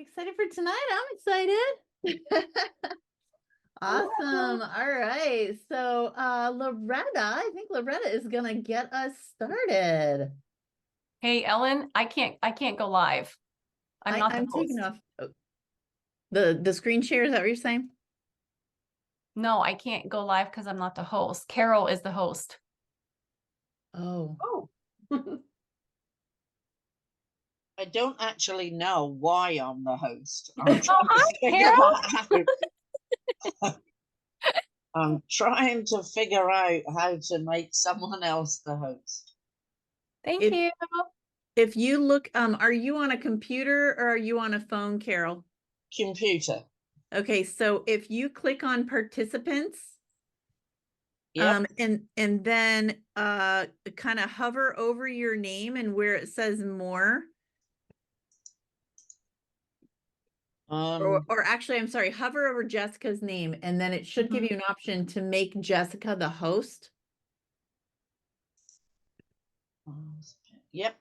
excited for tonight. I'm excited. Awesome. All right. So Loretta, I think Loretta is gonna get us started. Hey, Ellen, I can't go live. I'm not the I'm host. taking off the screen share. Is that what you're saying? No, I can't go live because I'm not the host. Carol is the host. Oh. I don't actually know why I'm the host. I'm trying to figure out how to make someone else the host. Thank you. If you look, are you on a computer or are you on a phone, Carol? Computer. Okay, so if you click on participants, Yep. and then kind of hover over your name and where it says more. Or actually, I'm sorry, hover over Jessica's name, and then it should give you an option to make Jessica the host. Yep.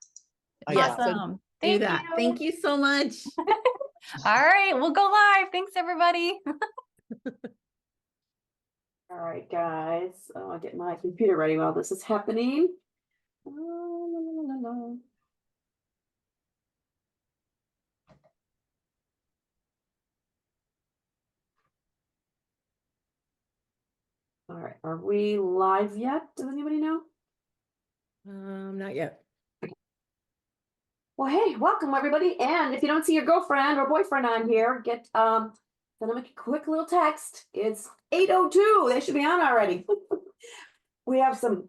Awesome. So do that. Thank you so much. All right, we'll go live. Thanks, everybody. All right, guys. I'll get my computer ready while this is happening. All right, are we live yet? Does anybody know? Not yet. Well, hey, welcome everybody. And if you don't see your girlfriend or boyfriend on here, send them a quick little text. It's 8:02. They should be on already. We have some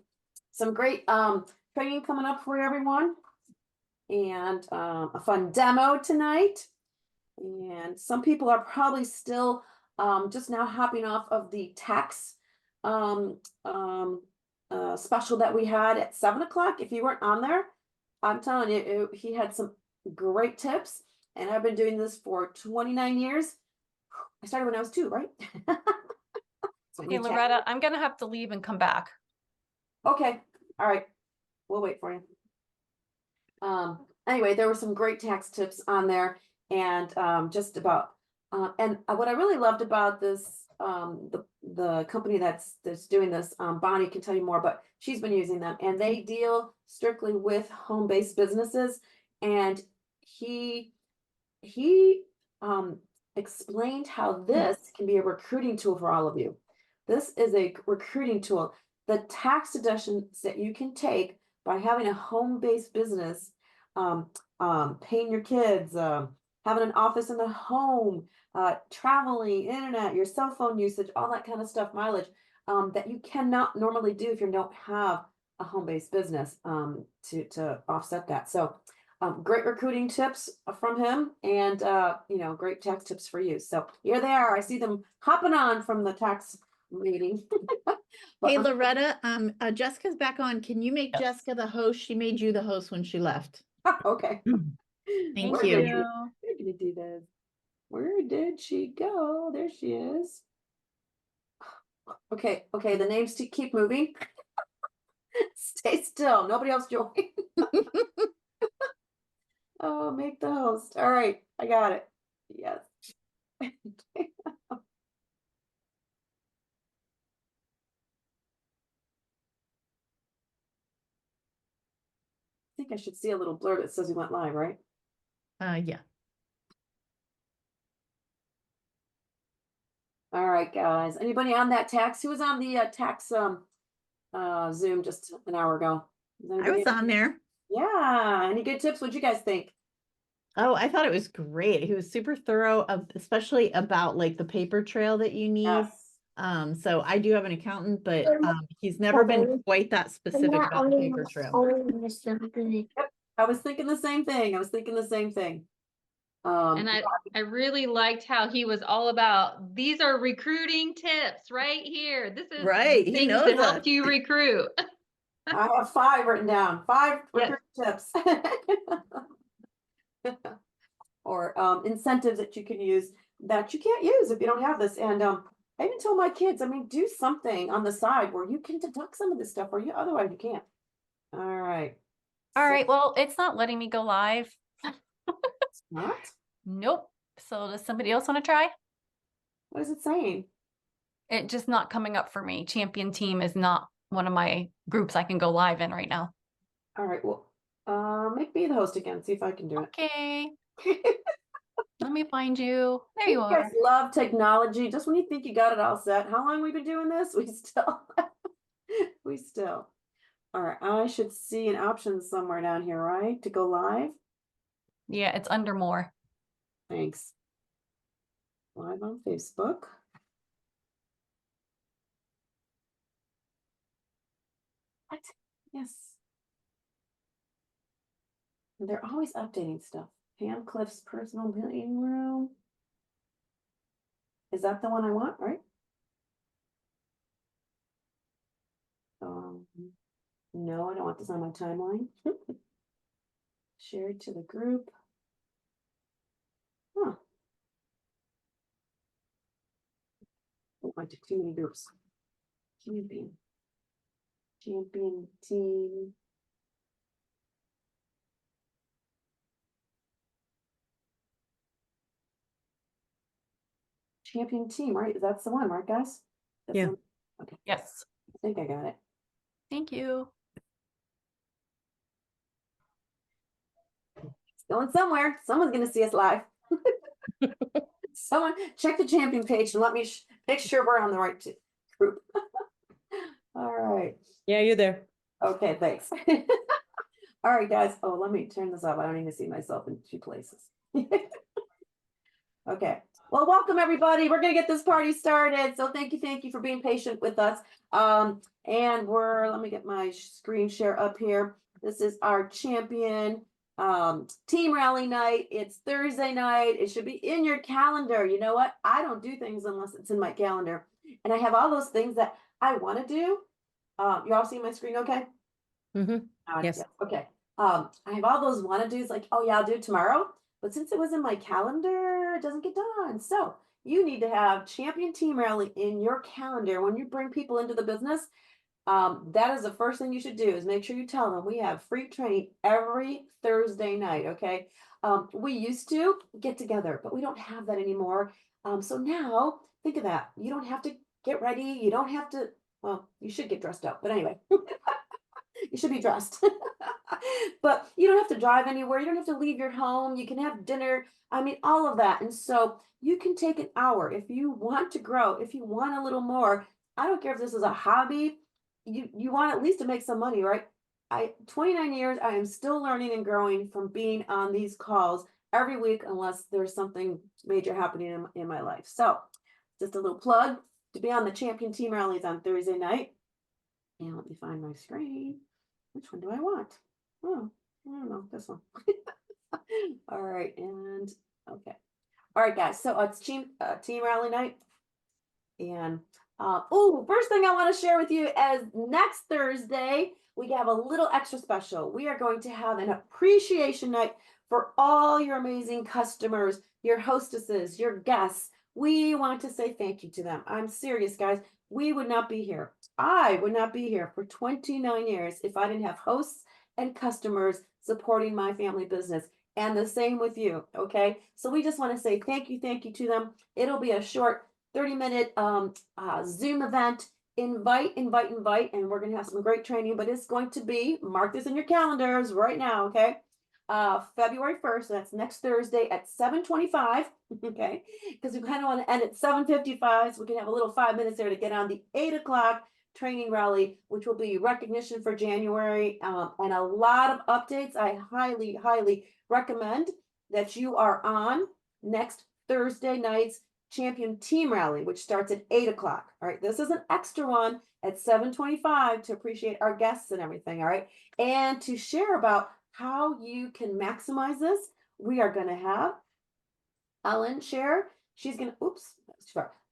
great training coming up for everyone, and a fun demo tonight. And some people are probably still just now hopping off of the tax special that we had at 7 o'clock. If you weren't on there, I'm telling you, he had some great tips. And I've been doing this for 29 years. I started when I was 2, right? Hey, Loretta, I'm going to have to leave and come back. Okay. All right. We'll wait for you. Anyway, there were some great tax tips on there, and just about and what I really loved about this, the company that's doing this, Bonnie can tell you more, but she's been using them, and they deal strictly with home-based businesses. And he explained how this can be a recruiting tool for all of you. This is a recruiting tool. The tax deductions that you can take by having a home-based business, paying your kids, having an office in the home, traveling, internet, your cell phone usage, all that kind of stuff, mileage, that you cannot normally do if you don't have a home-based business, to offset that. So great recruiting tips from him, and great tax tips for you. So here they are. I see them hopping on from the tax meeting. Hey, Loretta, Jessica's back on. Can you make Jessica the host? She made you the host when she left. Okay. Thank you. We're gonna do this. Where did she go? There she is. Okay, the names to keep moving. Stay still. Nobody else join. Oh, make the host. All right, I got it. Yes. I think I should see a little blurb that says we went live, right? Yeah. All right, guys. Anybody on that tax? Who was on the tax Zoom just an hour ago? I was on there. Yeah. Any good tips? What'd you guys think? Oh, I thought it was great. He was super thorough, especially about like the paper trail that you need. Yes. So I do have an accountant, but he's never been quite that specific about the paper trail. Yep. I was thinking the same thing. And I really liked how he was all about, these are recruiting tips right here. This is right. Things that help you recruit. I have 5 written down. 5 recruiting tips. Or incentives that you can use that you can't use if you don't have this. And I even tell my kids, do something on the side where you can deduct some of this stuff, or otherwise you can't. All right. All right. Well, it's not letting me go live. It's not? Nope. So does somebody else want to try? What is it saying? It just not coming up for me. Champion team is not one of my groups I can go live in right now. All right, well, make me the host again, see if I can do it. Okay. Let me find you. There you guys are. love technology. Just when you think you got it all set, how long we been doing this? We still. All right, I should see an option somewhere down here, right? To go live. Yeah, it's under more. Thanks. Live on Facebook. What? Yes. They're always updating stuff. Pam Cliff's personal meeting room. Is that the one I want, right? No, I don't want this on my timeline. Shared to the group. Huh. Oh, I took too many groups. Champion team. Champion team, right? That's the one, right, guys? That's Yeah. the one? Okay. Yes. I think I got it. Thank you. It's going somewhere. Someone's going to see us live. Someone check the champion page and let me make sure we're on the right group. All right. Yeah, you're there. Okay, thanks. All right, guys. Oh, let me turn this off. I don't need to see myself in two places. Okay. Well, welcome everybody. We're going to get this party started. So thank you for being patient with us. And let me get my screen share up here. This is our champion team rally night. It's Thursday night. It should be in your calendar. You know what? I don't do things unless it's in my calendar. And I have all those things that I want to do. You all see my screen okay? Yes. Okay. I have all those want to do's like, oh yeah, I'll do it tomorrow. But since it was in my calendar, it doesn't get done. So you need to have champion team rally in your calendar when you bring people into the business. That is the first thing you should do is make sure you tell them we have free training every Thursday night. Okay. We used to get together, but we don't have that anymore. So now think of that. You don't have to get ready. You don't have to, well, you should get dressed up, but anyway, you should be dressed, but you don't have to drive anywhere. You don't have to leave your home. You can have dinner. I mean, all of that. And so you can take an hour if you want to grow, if you want a little more. I don't care if this is a hobby. You want at least to make some money, right? 29 years, I am still learning and growing from being on these calls every week, unless there's something major happening in my life. So just a little plug to be on the champion team rallies on Thursday night. And let me find my screen. Which one do I want? Oh, I don't know, this one. All right, and okay. All right, guys, so it's team rally night. And first thing I want to share with you is next Thursday, we have a little extra special. We are going to have an appreciation night for all your amazing customers, your hostesses, your guests. We want to say thank you to them. I'm serious, guys. We would not be here. I would not be here for 29 years if I didn't have hosts and customers supporting my family business. And the same with you, okay? So we just want to say thank you to them. It'll be a short 30-minute Zoom event. Invite, and we're going to have some great training, but it's going to be, mark this in your calendars right now, okay? February 1st, so that's next Thursday at 7:25, okay? Because we kind of want to end at 7:55, so we can have a little 5 minutes there to get on the 8 o'clock training rally, which will be recognition for January, and a lot of updates. I highly recommend that you are on next Thursday night's champion team rally, which starts at 8 o'clock. All right, this is an extra one at 7:25 to appreciate our guests and everything. All right, and to share about how you can maximize this, we are going to have Ellen share. She's going to,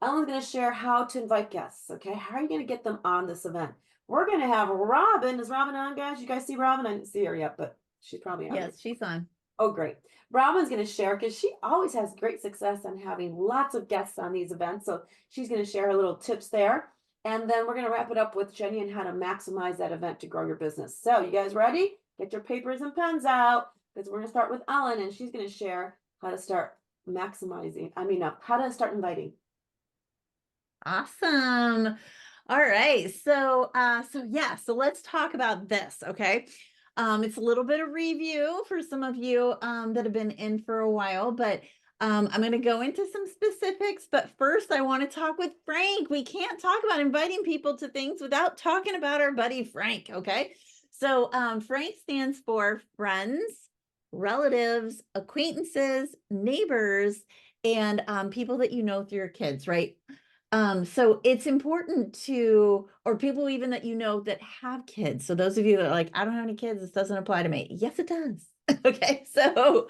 Ellen's going to share how to invite guests. Okay, how are you going to get them on this event? We're going to have Robin. Is Robin on, guys? You guys see Robin? I didn't see her yet, but she's probably on. Yes, she's on. Oh, great. Robin's going to share because she always has great success on having lots of guests on these events. So she's going to share her little tips there. And then we're going to wrap it up with Jeni and how to maximize that event to grow your business. So you guys ready? Get your papers and pens out because we're going to start with Ellen and she's going to share how to start maximizing, how to start inviting. Awesome. All right. So so let's talk about this. Okay. It's a little bit of review for some of you that have been in for a while, but I'm going to go into some specifics. But first, I want to talk with Frank. We can't talk about inviting people to things without talking about our buddy Frank. Okay. So Frank stands for friends, relatives, acquaintances, neighbors, and people that you know through your kids, right? So it's important to, or people even that you know that have kids. So those of you that are like, I don't have any kids, this doesn't apply to me. Yes, it does. Okay. So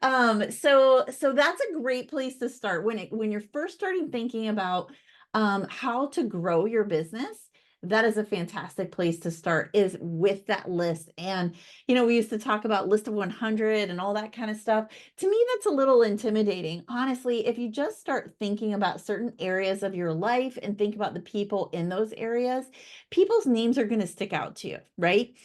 that's a great place to start when you're first starting thinking about how to grow your business. That is a fantastic place to start, is with that list. And, we used to talk about list of 100 and all that kind of stuff. To me, that's a little intimidating. Honestly, if you just start thinking about certain areas of your life and think about the people in those areas, people's names are going to stick out to you, right?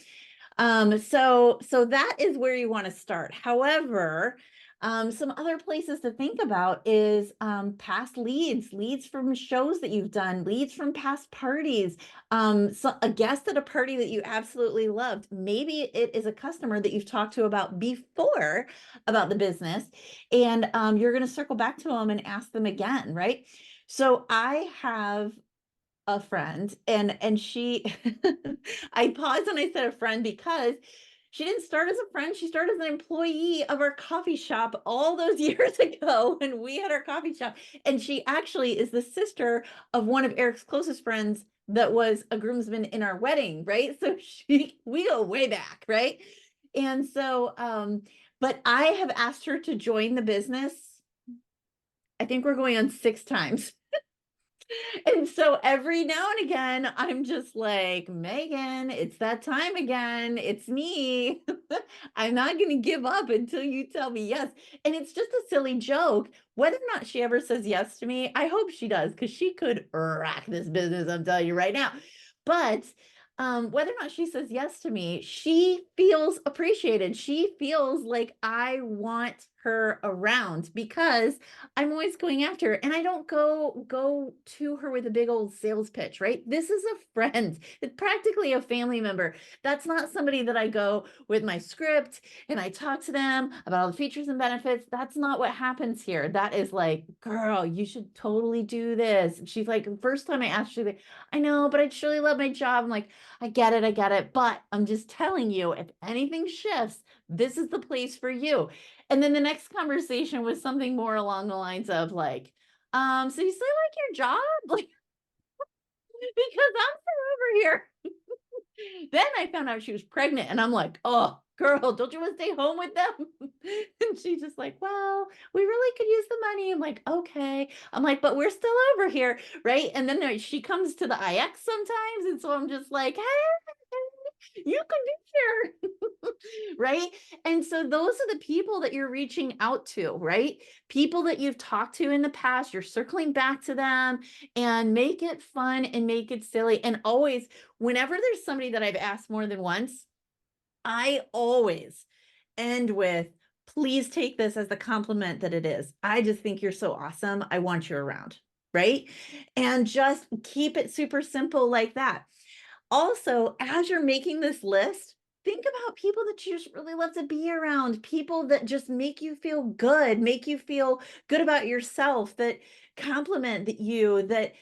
So that is where you want to start. However, some other places to think about is past leads from shows that you've done, leads from past parties, so a guest at a party that you absolutely loved. Maybe it is a customer that you've talked to about before about the business, and you're going to circle back to them and ask them again, right? So I have a friend, and she I paused and I said a friend because she didn't start as a friend. She started as an employee of our coffee shop all those years ago when we had our coffee shop. And she actually is the sister of one of Eric's closest friends that was a groomsman in our wedding, right? So we go way back, right? And so but I have asked her to join the business. I think we're going on 6 times. And so every now and again, I'm just like, Megan, it's that time again. It's me. I'm not going to give up until you tell me yes. And it's just a silly joke. Whether or not she ever says yes to me, I hope she does, because she could rock this business, I'm telling you right now. But whether or not she says yes to me, she feels appreciated. She feels like I want her around because I'm always going after her, and I don't go to her with a big old sales pitch, right? This is a friend. It's practically a family member. That's not somebody that I go with my script and I talk to them about all the features and benefits. That's not what happens here. That is like, girl, you should totally do this. She's like, first time I asked, she's like, I know, but I surely love my job. I'm like, I get it. But I'm just telling you, if anything shifts, this is the place for you. And then the next conversation was something more along the lines of like, so you still like your job? Like, because I'm still over here. Then I found out she was pregnant, and I'm like, oh, girl, don't you want to stay home with them? And she's just like, well, we really could use the money. I'm like, okay. I'm like, but we're still over here, right? And then she comes to the IX sometimes, and so I'm just like, hey, you could be here. Right? And so those are the people that you're reaching out to, right? People that you've talked to in the past, you're circling back to them, and make it fun and make it silly. And always, whenever there's somebody that I've asked more than once, I always end with, please take this as the compliment that it is. I just think you're so awesome. I want you around, right? And just keep it super simple like that. Also, as you're making this list, think about people that you just really love to be around, people that just make you feel good about yourself, that compliment you, that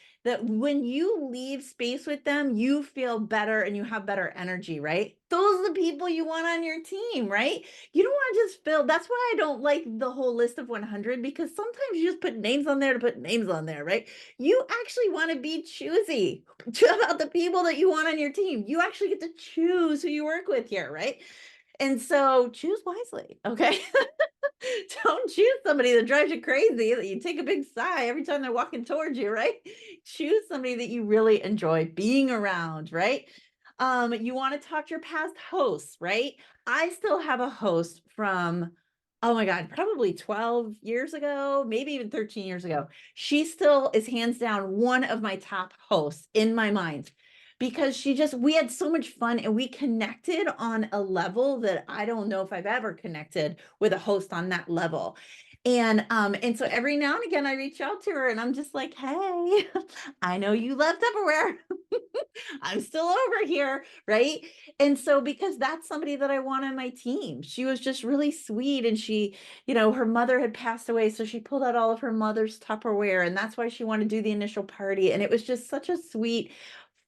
when you leave space with them, you feel better and you have better energy, right? Those are the people you want on your team, right? You don't want to just fill. That's why I don't like the whole list of 100, because sometimes you just put names on there to put names on there, right? You actually want to be choosy about the people that you want on your team. You actually get to choose who you work with here, right? And so choose wisely, okay? Don't choose somebody that drives you crazy, that you take a big sigh every time they're walking towards you, right? Choose somebody that you really enjoy being around, right? You want to talk to your past hosts, right? I still have a host from, oh my God, probably 12 years ago, maybe even 13 years ago. She still is hands down one of my top hosts in my mind, because we had so much fun, and we connected on a level that I don't know if I've ever connected with a host on that level. And so every now and again I reach out to her and I'm just like, hey, I know you love Tupperware. I'm still over here, right? And so because that's somebody that I want on my team. She was just really sweet, and she, her mother had passed away, so she pulled out all of her mother's Tupperware, and that's why she wanted to do the initial party. And it was just such a sweet,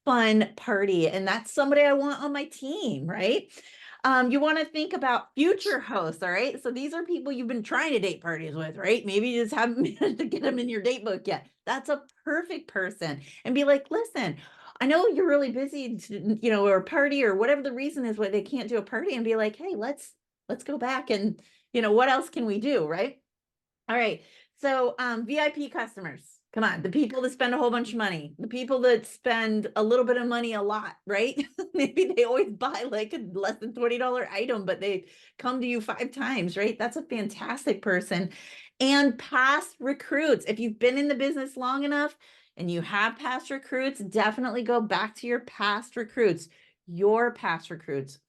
fun party, and that's somebody I want on my team, right? You want to think about future hosts, all right? So these are people you've been trying to date parties with, right? Maybe you just haven't managed to get them in your date book yet. That's a perfect person. And be like, listen, I know you're really busy, or a party or whatever the reason is why they can't do a party, and be like, hey, let's go back and, what else can we do, right? All right. So VIP customers, come on, the people that spend a whole bunch of money, the people that spend a little bit of money a lot, right? Maybe they always buy like a less than $20 item, but they come to you 5 times, right? That's a fantastic person. And past recruits. If you've been in the business long enough and you have past recruits, definitely go back to your past recruits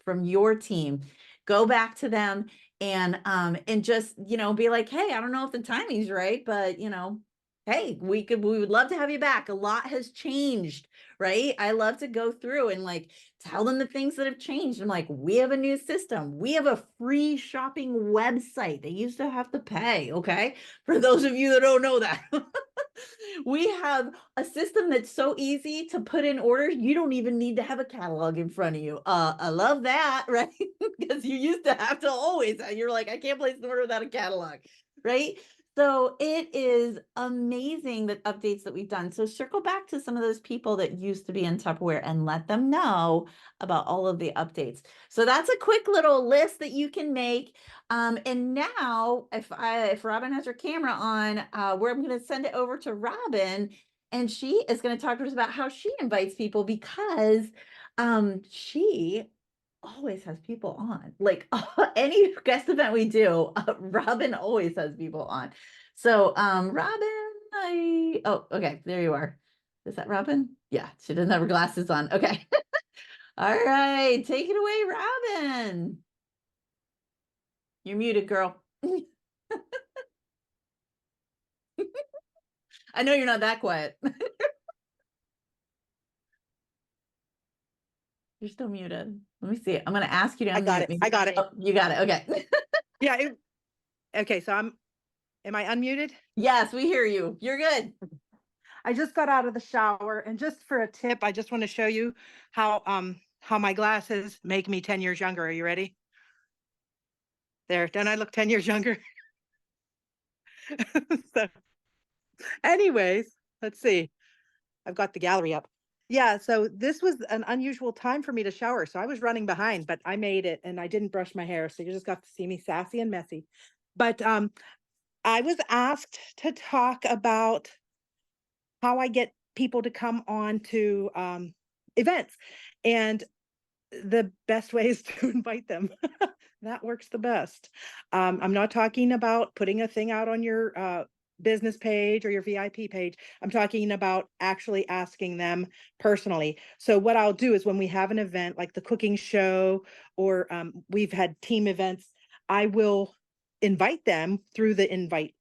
from your team. Go back to them and just, be like, hey, I don't know if the timing's right, but hey, we would love to have you back. A lot has changed, right? I love to go through and like tell them the things that have changed. I'm like, we have a new system. We have a free shopping website. They used to have to pay, okay? For those of you that don't know that. We have a system that's so easy to put in orders. You don't even need to have a catalog in front of you. I love that, right? Because you used to have to always, you're like, I can't place an order without a catalog, right? So it is amazing the updates that we've done. So circle back to some of those people that used to be in Tupperware and let them know about all of the updates. So that's a quick little list that you can make. And now if Robin has her camera on, where I'm going to send it over to Robin, and she is going to talk to us about how she invites people, because she always has people on. Like any guest event we do, Robin always has people on. So Robin, oh, okay, there you are. Is that Robin? Yeah, she doesn't have her glasses on. Okay. All right, take it away, Robin. You're muted, girl. I know you're not that quiet. You're still muted. Let me see. I'm going to ask you to I got unmute it. I got it. Oh, you got it. Okay. Yeah. Okay. So am I unmuted? Yes, we hear you. You're good. I just got out of the shower, and just for a tip, I just want to show you how my glasses make me 10 years younger. Are you ready? There, don't I look 10 years younger? So anyways, let's see. I've got the gallery up. Yeah, so this was an unusual time for me to shower. So I was running behind, but I made it, and I didn't brush my hair. So you just got to see me sassy and messy. But I was asked to talk about how I get people to come on to events. And the best way is to invite them. That works the best. I'm not talking about putting a thing out on your business page or your VIP page. I'm talking about actually asking them personally. So what I'll do is when we have an event like the cooking show, or we've had team events, I will invite them through the invite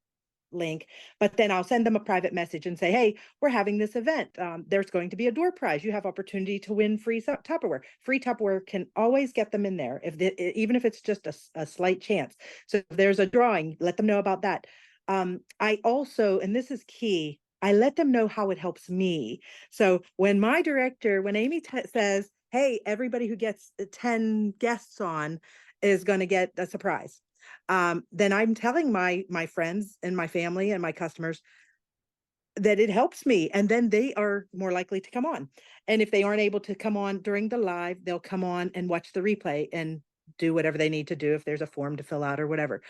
link, but then I'll send them a private message and say, hey, we're having this event. There's going to be a door prize. You have opportunity to win free Tupperware. Free Tupperware can always get them in there, even if it's just a slight chance. So if there's a drawing, let them know about that. I also, and this is key, I let them know how it helps me. So when Amy says, hey, everybody who gets 10 guests on is going to get a surprise. Then I'm telling my friends and my family and my customers that it helps me, and then they are more likely to come on. And if they aren't able to come on during the live, they'll come on and watch the replay and do whatever they need to do if there's a form to fill out or whatever.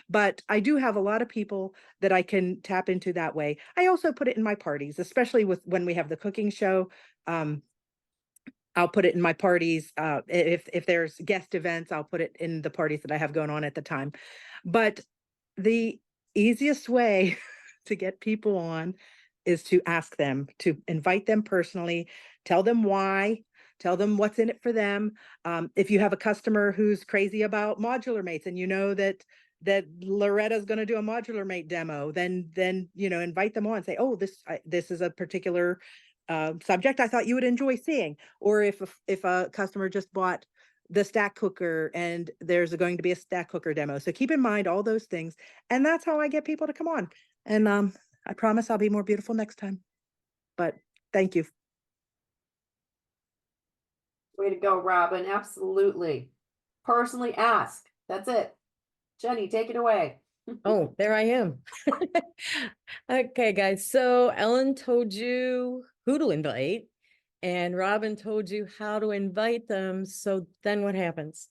But I do have a lot of people that I can tap into that way. I also put it in my parties, especially when we have the cooking show. I'll put it in my parties. If there's guest events, I'll put it in the parties that I have going on at the time. But the easiest way to get people on is to ask them, to invite them personally, tell them why, tell them what's in it for them. If you have a customer who's crazy about modular mates and you know that that Loretta's going to do a modular mate demo, then invite them on, say, oh, this is a particular subject I thought you would enjoy seeing. Or if a customer just bought the stack cooker and there's going to be a stack cooker demo. So keep in mind all those things. And that's how I get people to come on. And I promise I'll be more beautiful next time. But thank you. Way to go, Robin. Absolutely. Personally ask. That's it. Jeni, take it away. Oh, there I am. Okay, guys. So Ellen told you who to invite, and Robin told you how to invite them. So then what happens?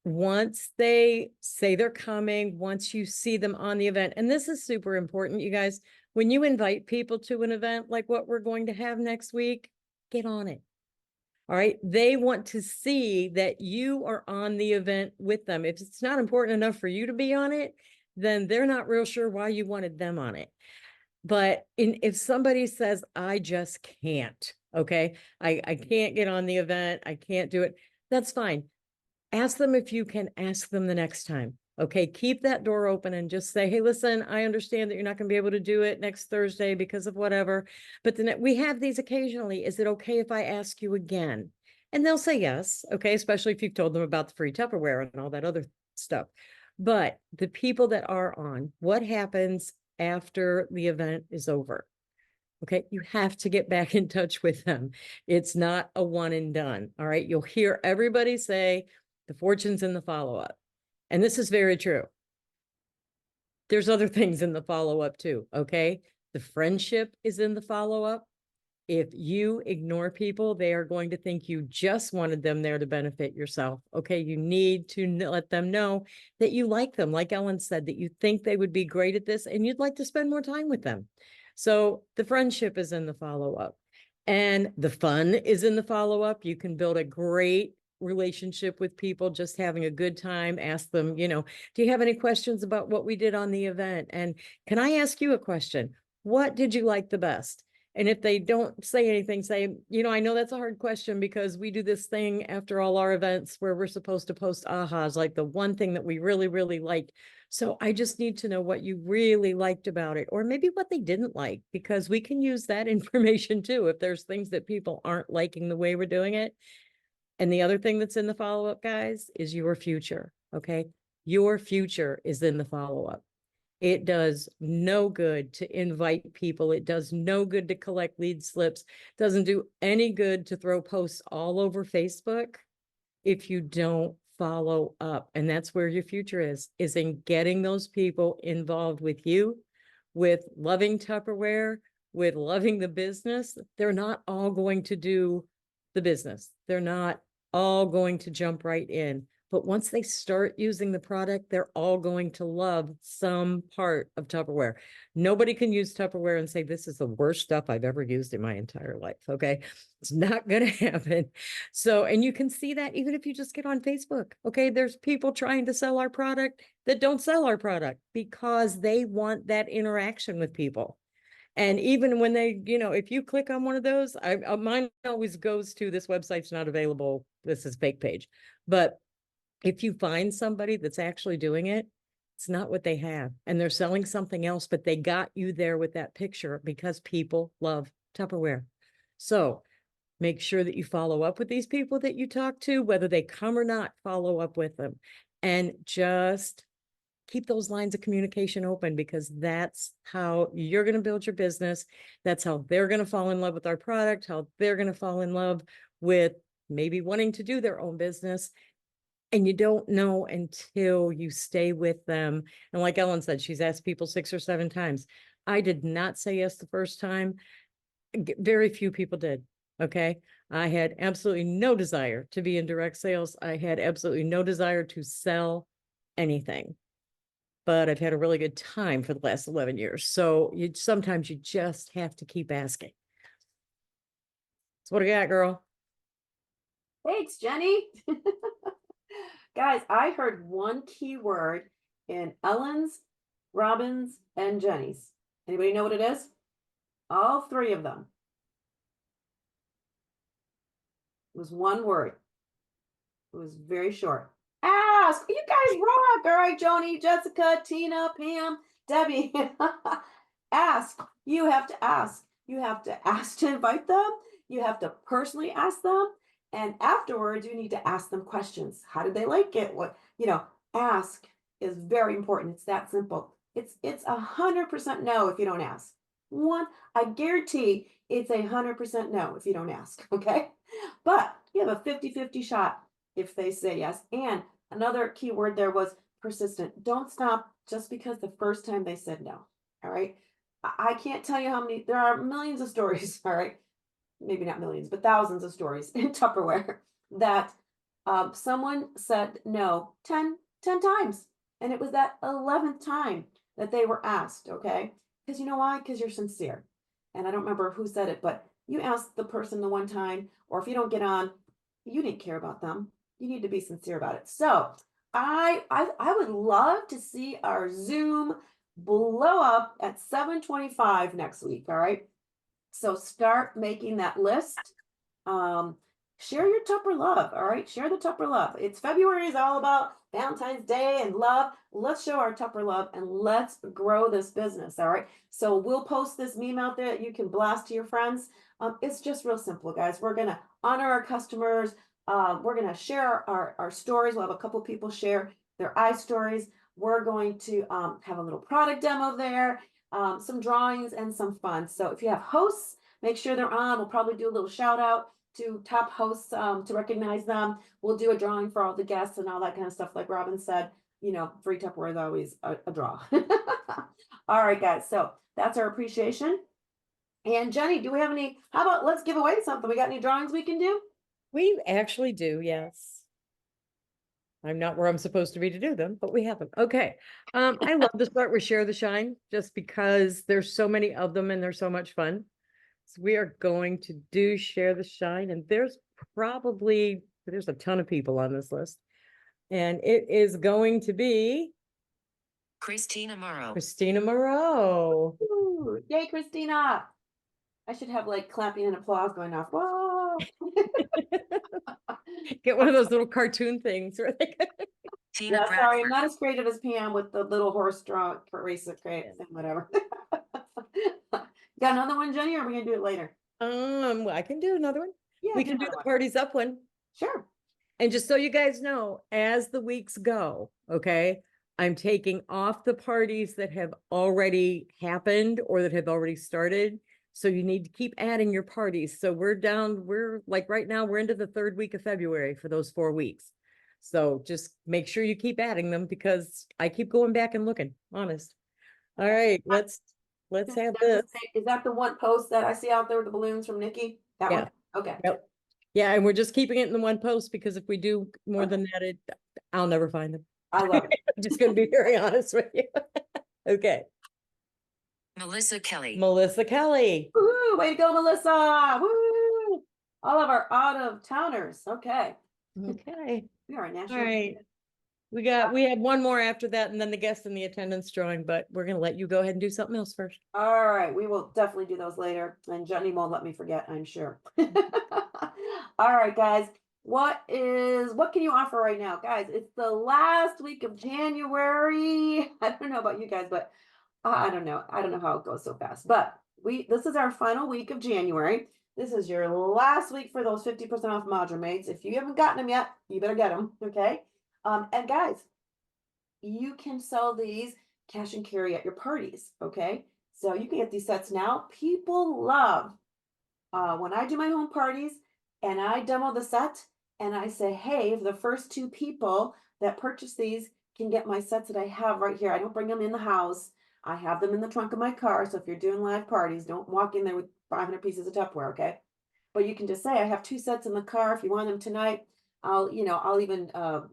Once they say they're coming, once you see them on the event, and this is super important, you guys, when you invite people to an event like what we're going to have next week, get on it. All right. They want to see that you are on the event with them. If it's not important enough for you to be on it, then they're not real sure why you wanted them on it. But if somebody says, I just can't, okay, I can't get on the event, I can't do it, that's fine. Ask them if you can ask them the next time. Okay, keep that door open and just say, hey, listen, I understand that you're not going to be able to do it next Thursday because of whatever, but then we have these occasionally. Is it okay if I ask you again? And they'll say yes, okay, especially if you've told them about the free Tupperware and all that other stuff. But the people that are on, what happens after the event is over? Okay, you have to get back in touch with them. It's not a one and done. All right, you'll hear everybody say the fortune's in the follow-up. And this is very true. There's other things in the follow-up too, okay? The friendship is in the follow-up. If you ignore people, they are going to think you just wanted them there to benefit yourself, okay? You need to let them know that you like them, like Ellen said, that you think they would be great at this and you'd like to spend more time with them. So the friendship is in the follow-up. And the fun is in the follow-up. You can build a great relationship with people, just having a good time. Ask them, do you have any questions about what we did on the event? And can I ask you a question? What did you like the best? And if they don't say anything, say, I know that's a hard question because we do this thing after all our events where we're supposed to post ahas, like the one thing that we really, really liked. So I just need to know what you really liked about it, or maybe what they didn't like, because we can use that information too. If there's things that people aren't liking the way we're doing it. And the other thing that's in the follow-up, guys, is your future, okay? Your future is in the follow-up. It does no good to invite people. It does no good to collect lead slips. Doesn't do any good to throw posts all over Facebook if you don't follow up. And that's where your future is in getting those people involved with you, with loving Tupperware, with loving the business. They're not all going to do the business. They're not all going to jump right in. But once they start using the product, they're all going to love some part of Tupperware. Nobody can use Tupperware and say, this is the worst stuff I've ever used in my entire life. Okay. It's not going to happen. So, and you can see that even if you just get on Facebook. Okay. There's people trying to sell our product that don't sell our product because they want that interaction with people. And even when they, if you click on one of those, mine always goes to this website's not available. This is fake page. But if you find somebody that's actually doing it, it's not what they have. And they're selling something else, but they got you there with that picture because people love Tupperware. So make sure that you follow up with these people that you talk to, whether they come or not, follow up with them. And just keep those lines of communication open, because that's how you're going to build your business. That's how they're going to fall in love with our product, how they're going to fall in love with maybe wanting to do their own business. And you don't know until you stay with them. And like Ellen said, she's asked people 6 or 7 times. I did not say yes the first time. Very few people did. Okay. I had absolutely no desire to be in direct sales. I had absolutely no desire to sell anything. But I've had a really good time for the last 11 years. So sometimes you just have to keep asking. So what do you got, girl? Thanks, Jeni. Guys, I heard one key word in Ellen's, Robin's, and Jeni's. Anybody know what it is? All 3 of them. It was one word. It was very short. Ask. You guys rock. All right, Joni, Jessica, Tina, Pam, Debbie. Ask. You have to ask. You have to ask to invite them. You have to personally ask them. And afterwards, you need to ask them questions. How did they like it? What, ask is very important. It's that simple. It's 100% no if you don't ask. I guarantee it's 100% no if you don't ask. Okay. But you have a 50-50 shot if they say yes. And another key word there was persistent. Don't stop just because the first time they said no. All right. I can't tell you how many, there are millions of stories. All right. Maybe not millions, but thousands of stories in Tupperware that someone said no 10 times. And it was that 11th time that they were asked. Okay. Because you know why? Because you're sincere. And I don't remember who said it, but you asked the person the one time, or if you don't get on, you didn't care about them. You need to be sincere about it. So I would love to see our Zoom blow up at 7:25 next week. All right. So start making that list. Share your Tupper love. All right. Share the Tupper love. It's February is all about Valentine's Day and love. Let's show our Tupper love and let's grow this business. All right. So we'll post this meme out there that you can blast to your friends. It's just real simple, guys. We're going to honor our customers. We're going to share our stories. We'll have a couple people share their stories. We're going to have a little product demo there, some drawings and some fun. So if you have hosts, make sure they're on. We'll probably do a little shout out to top hosts to recognize them. We'll do a drawing for all the guests and all that kind of stuff. Like Robin said, free Tupperware is always a draw. All right, guys. So that's our appreciation. And Jeni, do we have any, how about let's give away something? We got any drawings we can do? We actually do, yes. I'm not where I'm supposed to be to do them, but we have them. Okay. I love to start with Share the Shine just because there's so many of them and they're so much fun. So we are going to do Share the Shine, and there's a ton of people on this list. And it is going to be Christina Morrow. Christina Moreau. Ooh, yay, Christina. I should have like clapping and applause going off. Whoa. Get one of those little cartoon things. Where they Tina Yeah, sorry, I'm Bradford. not as creative as Pam with the little horse draw race of thing, whatever. Got another one, Jeni, or are we gonna do it later? I can do another one. Yeah, We can do another the one. parties up one. Sure. And just so you guys know, as the weeks go, okay, I'm taking off the parties that have already happened or that have already started. So you need to keep adding your parties. So we're like right now, we're into the 3rd week of February for those 4 weeks. So just make sure you keep adding them because I keep going back and looking, honest. All right, let's have this. Is that the one post that I see out there with the balloons from Nikki? That Yeah. one? Okay. Yep. Yeah, and we're just keeping it in the one post because if we do more than that, I'll never find them. I love it. I'm just gonna be very honest with you. Okay. Melissa Kelly. Melissa Kelly. Woo, way to go, Melissa. Woo. All of our out of towners. Okay. Okay. We are a All national. right. We have one more after that and then the guest and the attendance drawing, but we're going to let you go ahead and do something else first. All right, we will definitely do those later, and Jeni won't let me forget, I'm sure. All right, guys, what can you offer right now, guys? It's the last week of January. I don't know about you guys, but I don't know how it goes so fast. But this is our final week of January. This is your last week for those 50% off module mates. If you haven't gotten them yet, you better get them, okay? And guys, you can sell these cash and carry at your parties, okay? So you can get these sets now. People love when I do my home parties and I demo the set and I say, hey, the first 2 people that purchase these can get my sets that I have right here. I don't bring them in the house. I have them in the trunk of my car. So if you're doing live parties, don't walk in there with 500 pieces of Tupperware, okay? But you can just say, I have 2 sets in the car. If you want them tonight, I'll even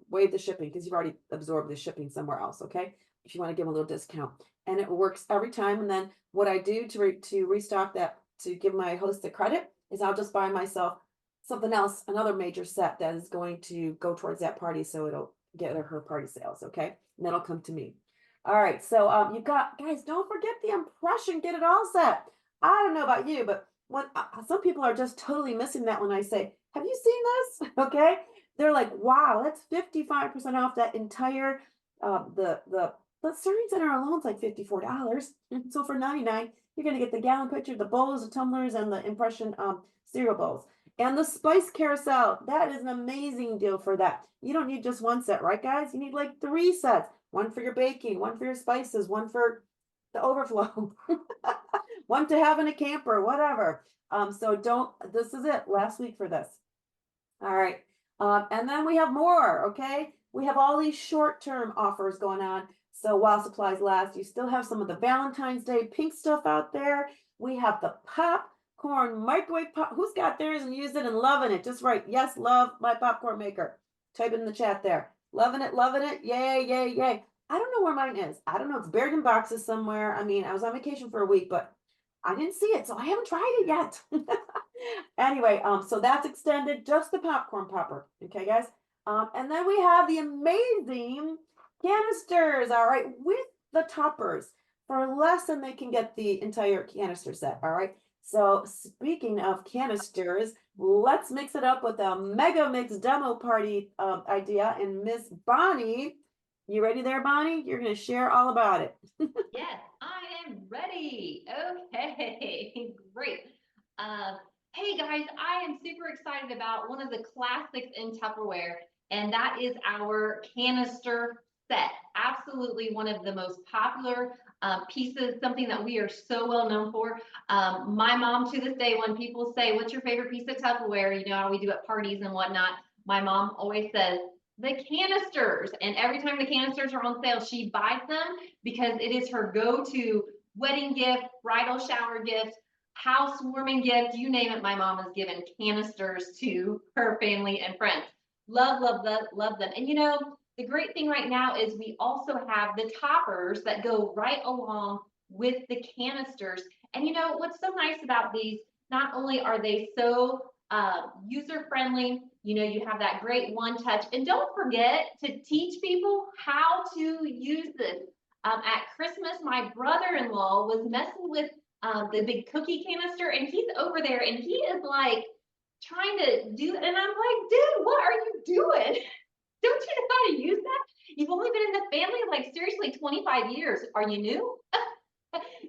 waive the shipping because you've already absorbed the shipping somewhere else, okay? If you want to give them a little discount. And it works every time. And then what I do to restock that, to give my host the credit, is I'll just buy myself something else, another major set that is going to go towards that party. So it'll get her party sales, okay? And that'll come to me. All right, so you've got, guys, don't forget the impression, get it all set. I don't know about you, but when some people are just totally missing that when I say, have you seen this? Okay, they're like, wow, that's 55% off that entire, the serving center alone's like $54. So for 99, you're gonna get the gallon pitcher, the bowls, the tumblers, and the impression cereal bowls. And the spice carousel, that is an amazing deal for that. You don't need just one set, right, guys? You need like 3 sets. One for your baking, one for your spices, one for the overflow, one to have in a camper, whatever. So this is it, last week for this. All right. And then we have more, okay? We have all these short-term offers going on. So while supplies last, you still have some of the Valentine's Day pink stuff out there. We have the popcorn microwave pop. Who's got theirs and used it and loving it? Just right. Yes, love my popcorn maker. Type it in the chat there. Loving it, loving it. Yay, yay, yay. I don't know where mine is. I don't know. It's buried in boxes somewhere. I mean, I was on vacation for a week, but I didn't see it, so I haven't tried it yet. Anyway, so that's extended, just the popcorn popper. Okay, guys. And then we have the amazing canisters, all right, with the toppers. For less than they can get the entire canister set, all right? So speaking of canisters, let's mix it up with a mega mix demo party idea. And Miss Bonnie, you ready there, Bonnie? You're going to share all about it. Yes, I am ready. Okay, great. Hey guys, I am super excited about one of the classics in Tupperware, and that is our canister set. Absolutely one of the most popular pieces, something that we are so well known for. My mom, to this day, when people say, what's your favorite piece of Tupperware, you know, how we do at parties and whatnot, my mom always says, the canisters. And every time the canisters are on sale, she buys them because it is her go-to wedding gift, bridal shower gift, housewarming gift, you name it. My mom has given canisters to her family and friends. Love, love, love, love them. And you know, the great thing right now is we also have the toppers that go right along with the canisters. And you know, what's so nice about these, not only are they so user-friendly, you know, you have that great one touch, and don't forget to teach people how to use this. At Christmas, my brother-in-law was messing with the big cookie canister, and he's over there and he is like trying to do, and I'm like, dude, what are you doing? Don't you know how to use that? You've only been in the family like seriously 25 years. Are you new?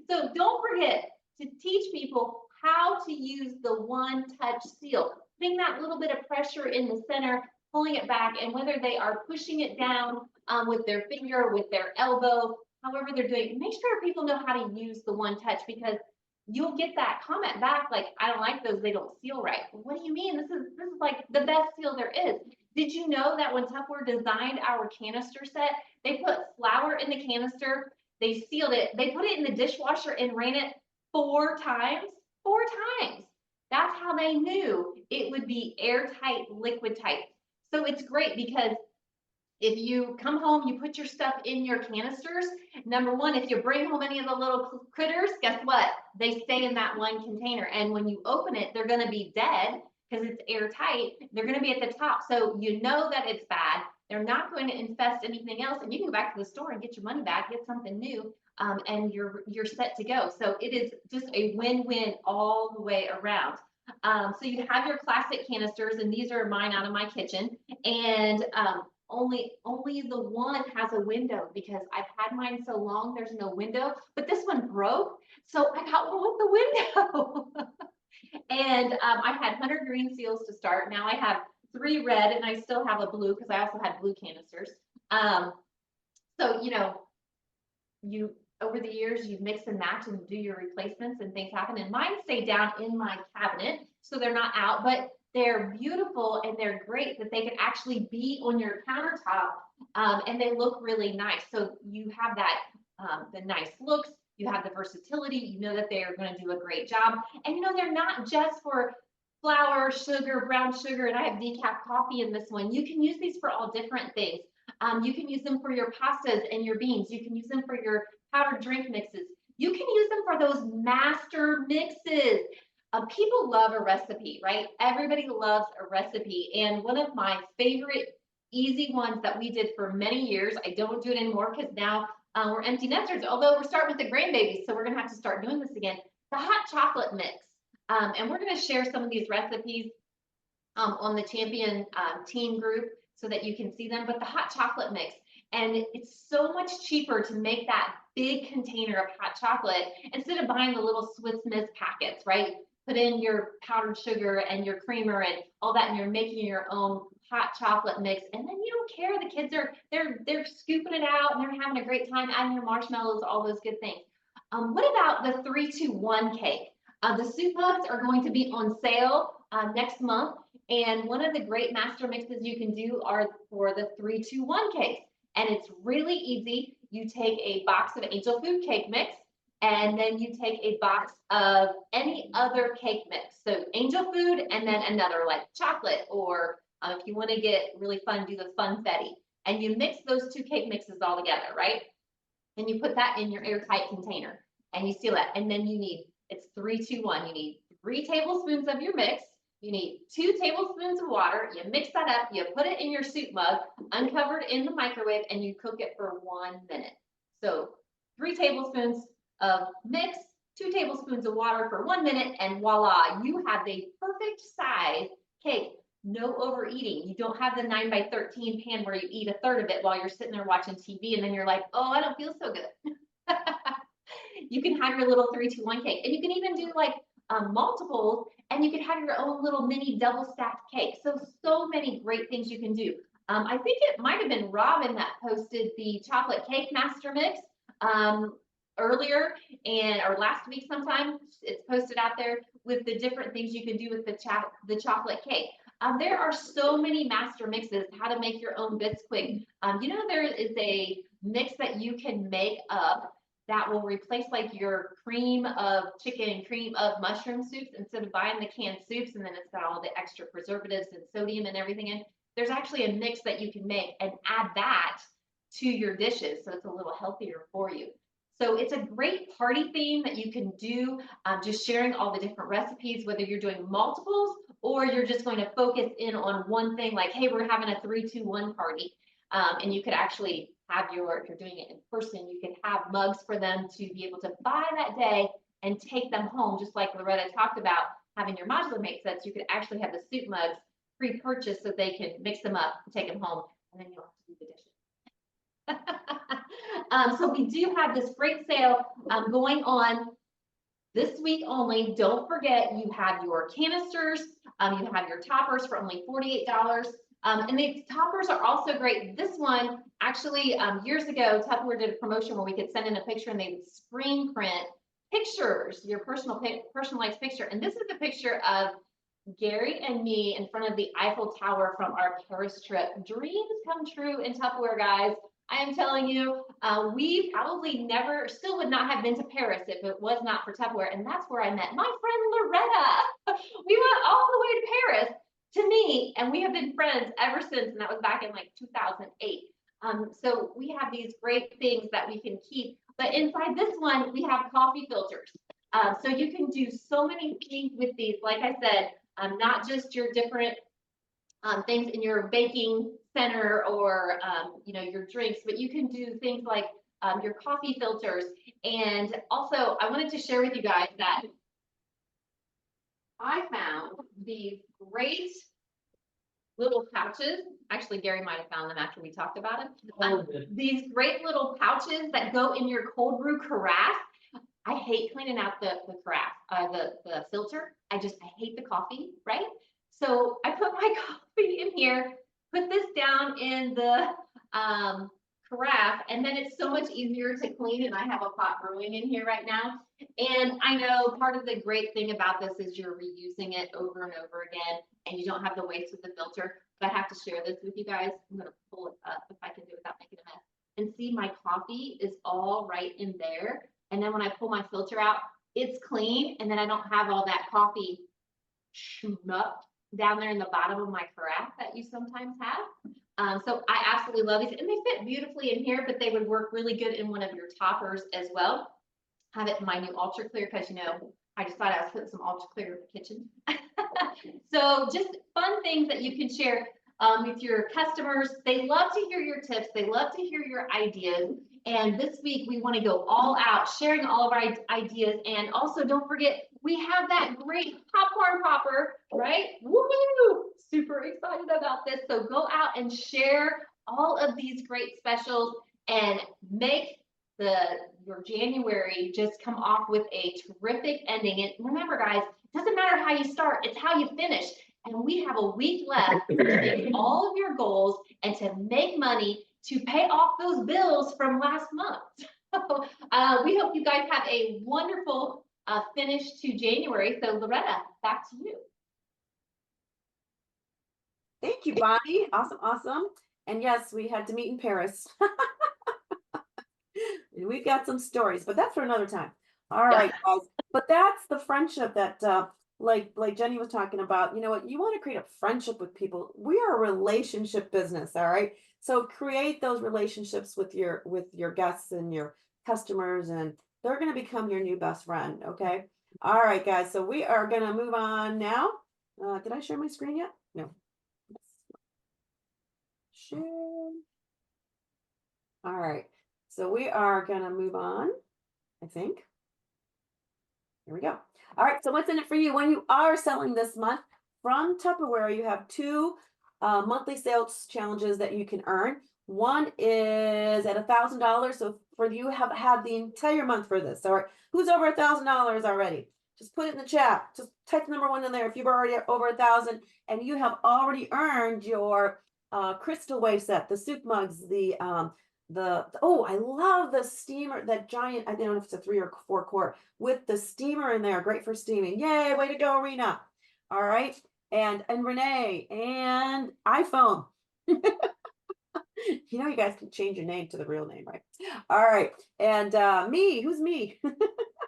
So don't forget to teach people how to use the one touch seal. Putting that little bit of pressure in the center, pulling it back, and whether they are pushing it down with their finger, with their elbow, however they're doing, make sure people know how to use the one touch, because you'll get that comment back like, I don't like those, they don't seal right. What do you mean? This is like the best seal there is. Did you know that when Tupperware designed our canister set, they put flour in the canister, they sealed it, they put it in the dishwasher and ran it 4 times? 4 times. That's how they knew it would be airtight, liquid tight. So it's great because if you come home, you put your stuff in your canisters. Number one, if you bring home any of the little critters, guess what? They stay in that one container. And when you open it, they're going to be dead because it's airtight. They're going to be at the top. So you know that it's bad. They're not going to infest anything else. And you can go back to the store and get your money back, get something new, and you're set to go. So it is just a win-win all the way around. So you have your classic canisters, and these are mine out of my kitchen. And only the one has a window because I've had mine so long, there's no window, but this one broke. So I got one with the window. And I had 100 green seals to start. Now I have 3 red, and I still have a blue because I also had blue canisters. So, you know, over the years, you mix and match and do your replacements and things happen. And mine stay down in my cabinet, so they're not out, but they're beautiful and they're great that they can actually be on your countertop, and they look really nice. So you have that, the nice looks, you have the versatility, you know that they are going to do a great job. And you know, they're not just for flour, sugar, brown sugar, and I have decaf coffee in this one. You can use these for all different things. You can use them for your pastas and your beans. You can use them for your powdered drink mixes. You can use them for those master mixes. People love a recipe, right? Everybody loves a recipe. And one of my favorite easy ones that we did for many years, I don't do it anymore because now we're empty nesters, although we're starting with the grandbabies, so we're gonna have to start doing this again. The hot chocolate mix. And we're gonna share some of these recipes. on the champion team group so that you can see them, but the hot chocolate mix. And it's so much cheaper to make that big container of hot chocolate instead of buying the little Swiss Miss packets, right? Put in your powdered sugar and your creamer and all that, and you're making your own hot chocolate mix. And then you don't care. The kids are they're scooping it out and they're having a great time, adding your marshmallows, all those good things. What about the 3-2-1 cake? The soup mugs are going to be on sale next month. And one of the great master mixes you can do are for the 3-2-1 cakes. And it's really easy. You take a box of angel food cake mix, and then you take a box of any other cake mix. So angel food, and then another like chocolate, or if you want to get really fun, do the funfetti. And you mix those two cake mixes all together, right? And you put that in your airtight container and you seal it. And then you need, it's 3-2-1. You need 3 tablespoons of your mix. You need 2 tablespoons of water. You mix that up. You put it in your soup mug, uncovered in the microwave, and you cook it for 1 minute. So 3 tablespoons of mix, 2 tablespoons of water for 1 minute, and voila, you have the perfect size cake. No overeating. You don't have the 9x13 pan where you eat a third of it while you're sitting there watching TV, and then you're like, oh, I don't feel so good. You can have your little 3-2-1 cake, and you can even do like multiples, and you can have your own little mini double stacked cake. So many great things you can do. I think it might have been Robin that posted the chocolate cake master mix earlier or last week sometime. It's posted out there with the different things you can do with the chocolate cake. There are so many master mixes, how to make your own Bisquick. You know, there is a mix that you can make up that will replace like your cream of chicken, cream of mushroom soups, instead of buying the canned soups and then it's got all the extra preservatives and sodium and everything in. There's actually a mix that you can make and add that to your dishes, so it's a little healthier for you. So it's a great party theme that you can do, just sharing all the different recipes, whether you're doing multiples or you're just going to focus in on one thing, like, hey, we're having a 3-2-1 party. And you could actually have if you're doing it in person, you could have mugs for them to be able to buy that day and take them home, just like Loretta talked about having your modular make sets. You could actually have the soup mugs pre-purchased so they can mix them up, take them home, and then you don't have to do the dishes. So we do have this great sale going on this week only. Don't forget, you have your canisters, you have your toppers for only $48. And these toppers are also great. This one, actually, years ago, Tupperware did a promotion where we could send in a picture and they would screen print pictures, your personalized picture. And this is a picture of Gary and me in front of the Eiffel Tower from our Paris trip. Dreams come true in Tupperware, guys. I am telling you, we probably still would not have been to Paris if it was not for Tupperware. And that's where I met my friend Loretta. We went all the way to Paris to meet, and we have been friends ever since. And that was back in like 2008. So we have these great things that we can keep. But inside this one, we have coffee filters. So you can do so many things with these. Like I said, not just your different things in your baking center or your drinks, but you can do things like your coffee filters. And also, I wanted to share with you guys that I found these great little pouches. Actually, Gary might have found them after we talked about it. These great little pouches that go in your cold brew carafe. I hate cleaning out the carafe, the filter. I hate the coffee, right? So I put my coffee in here, put this down in the carafe, and then it's so much easier to clean. And I have a pot brewing in here right now. And I know part of the great thing about this is you're reusing it over and over again, and you don't have the waste with the filter. But I have to share this with you guys. I'm going to pull it up if I can do it without making a mess. And see, my coffee is all right in there. And then when I pull my filter out, it's clean. And then I don't have all that coffee schmuck down there in the bottom of my carafe that you sometimes have. So I absolutely love these. And they fit beautifully in here, but they would work really good in one of your toppers as well. Have it in my new Ultra Clear because, I just thought I was putting some Ultra Clear in the kitchen. So just fun things that you can share with your customers. They love to hear your tips. They love to hear your ideas. And this week we want to go all out, sharing all of our ideas. And also don't forget, we have that great popcorn popper, right? Woohoo! Super excited about this. So go out and share all of these great specials and make your January just come off with a terrific ending. And remember, guys, it doesn't matter how you start, it's how you finish. And we have a week left to make all of your goals and to make money to pay off those bills from last month. So we hope you guys have a wonderful finish to January. So Loretta, back to you. Thank you, Bonnie. Awesome, awesome. And yes, we had to meet in Paris. We've got some stories, but that's for another time. All right, guys. But that's the friendship that like Jeni was talking about. You know what? You want to create a friendship with people. We are a relationship business, all right? So create those relationships with your guests and your customers, and they're going to become your new best friend, okay? All right, guys. So we are going to move on now. Did I share my screen yet? No. Share. All right. So we are going to move on, I think. Here we go. All right. So what's in it for you? When you are selling this month from Tupperware, you have two monthly sales challenges that you can earn. One is at $1,000. So for you have had the entire month for this. All right. Who's over $1,000 already? Just put it in the chat. Just type the number one in there if you've already over 1,000 and you have already earned your crystal wave set, the soup mugs, oh, I love the steamer, that giant, I don't know if it's a 3 or 4 quart with the steamer in there. Great for steaming. Yay, way to go, Rena. All right. And Renee and iPhone. You know, you guys can change your name to the real name, right? All right. And me, who's me?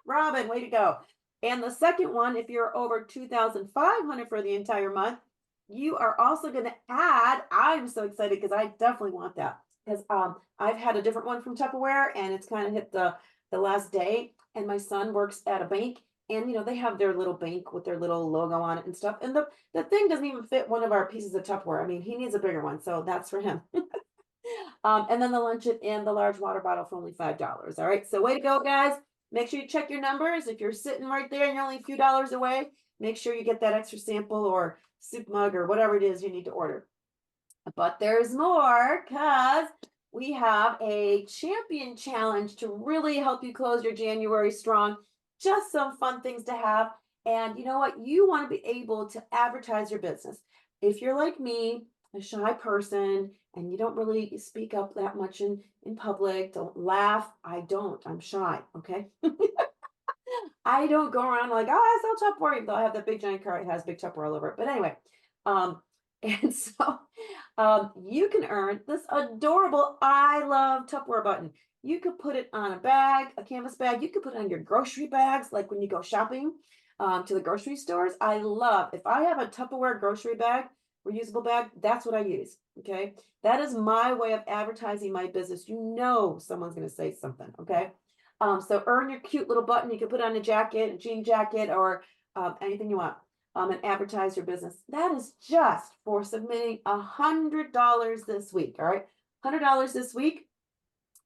Robin, way to go. And the second one, if you're over 2,500 for the entire month, you are also going to add, I'm so excited because I definitely want that. Because I've had a different one from Tupperware and it's kind of hit the last day. And my son works at a bank and, you know, they have their little bank with their little logo on it and stuff. And the thing doesn't even fit one of our pieces of Tupperware. I mean, he needs a bigger one. So that's for him. And then the luncheon and the large water bottle for only $5. All right. So way to go, guys. Make sure you check your numbers. If you're sitting right there and you're only a few dollars away, make sure you get that extra sample or soup mug or whatever it is you need to order. But there's more because we have a champion challenge to really help you close your January strong. Just some fun things to have. And you know what? You want to be able to advertise your business. If you're like me, a shy person, and you don't really speak up that much in public, don't laugh. I don't. I'm shy. Okay. I don't go around like, oh, I sell Tupperware, even though I have that big giant car. It has big Tupperware all over it. But anyway, and so you can earn this adorable I love Tupperware button. You could put it on a bag, a canvas bag. You could put it on your grocery bags, like when you go shopping to the grocery stores. I love, if I have a Tupperware grocery bag, reusable bag, that's what I use. Okay. That is my way of advertising my business. You know, someone's going to say something. Okay. So earn your cute little button. You can put on a jacket, a jean jacket, or anything you want. And advertise your business. That is just for submitting $100 this week. All right, $100 this week,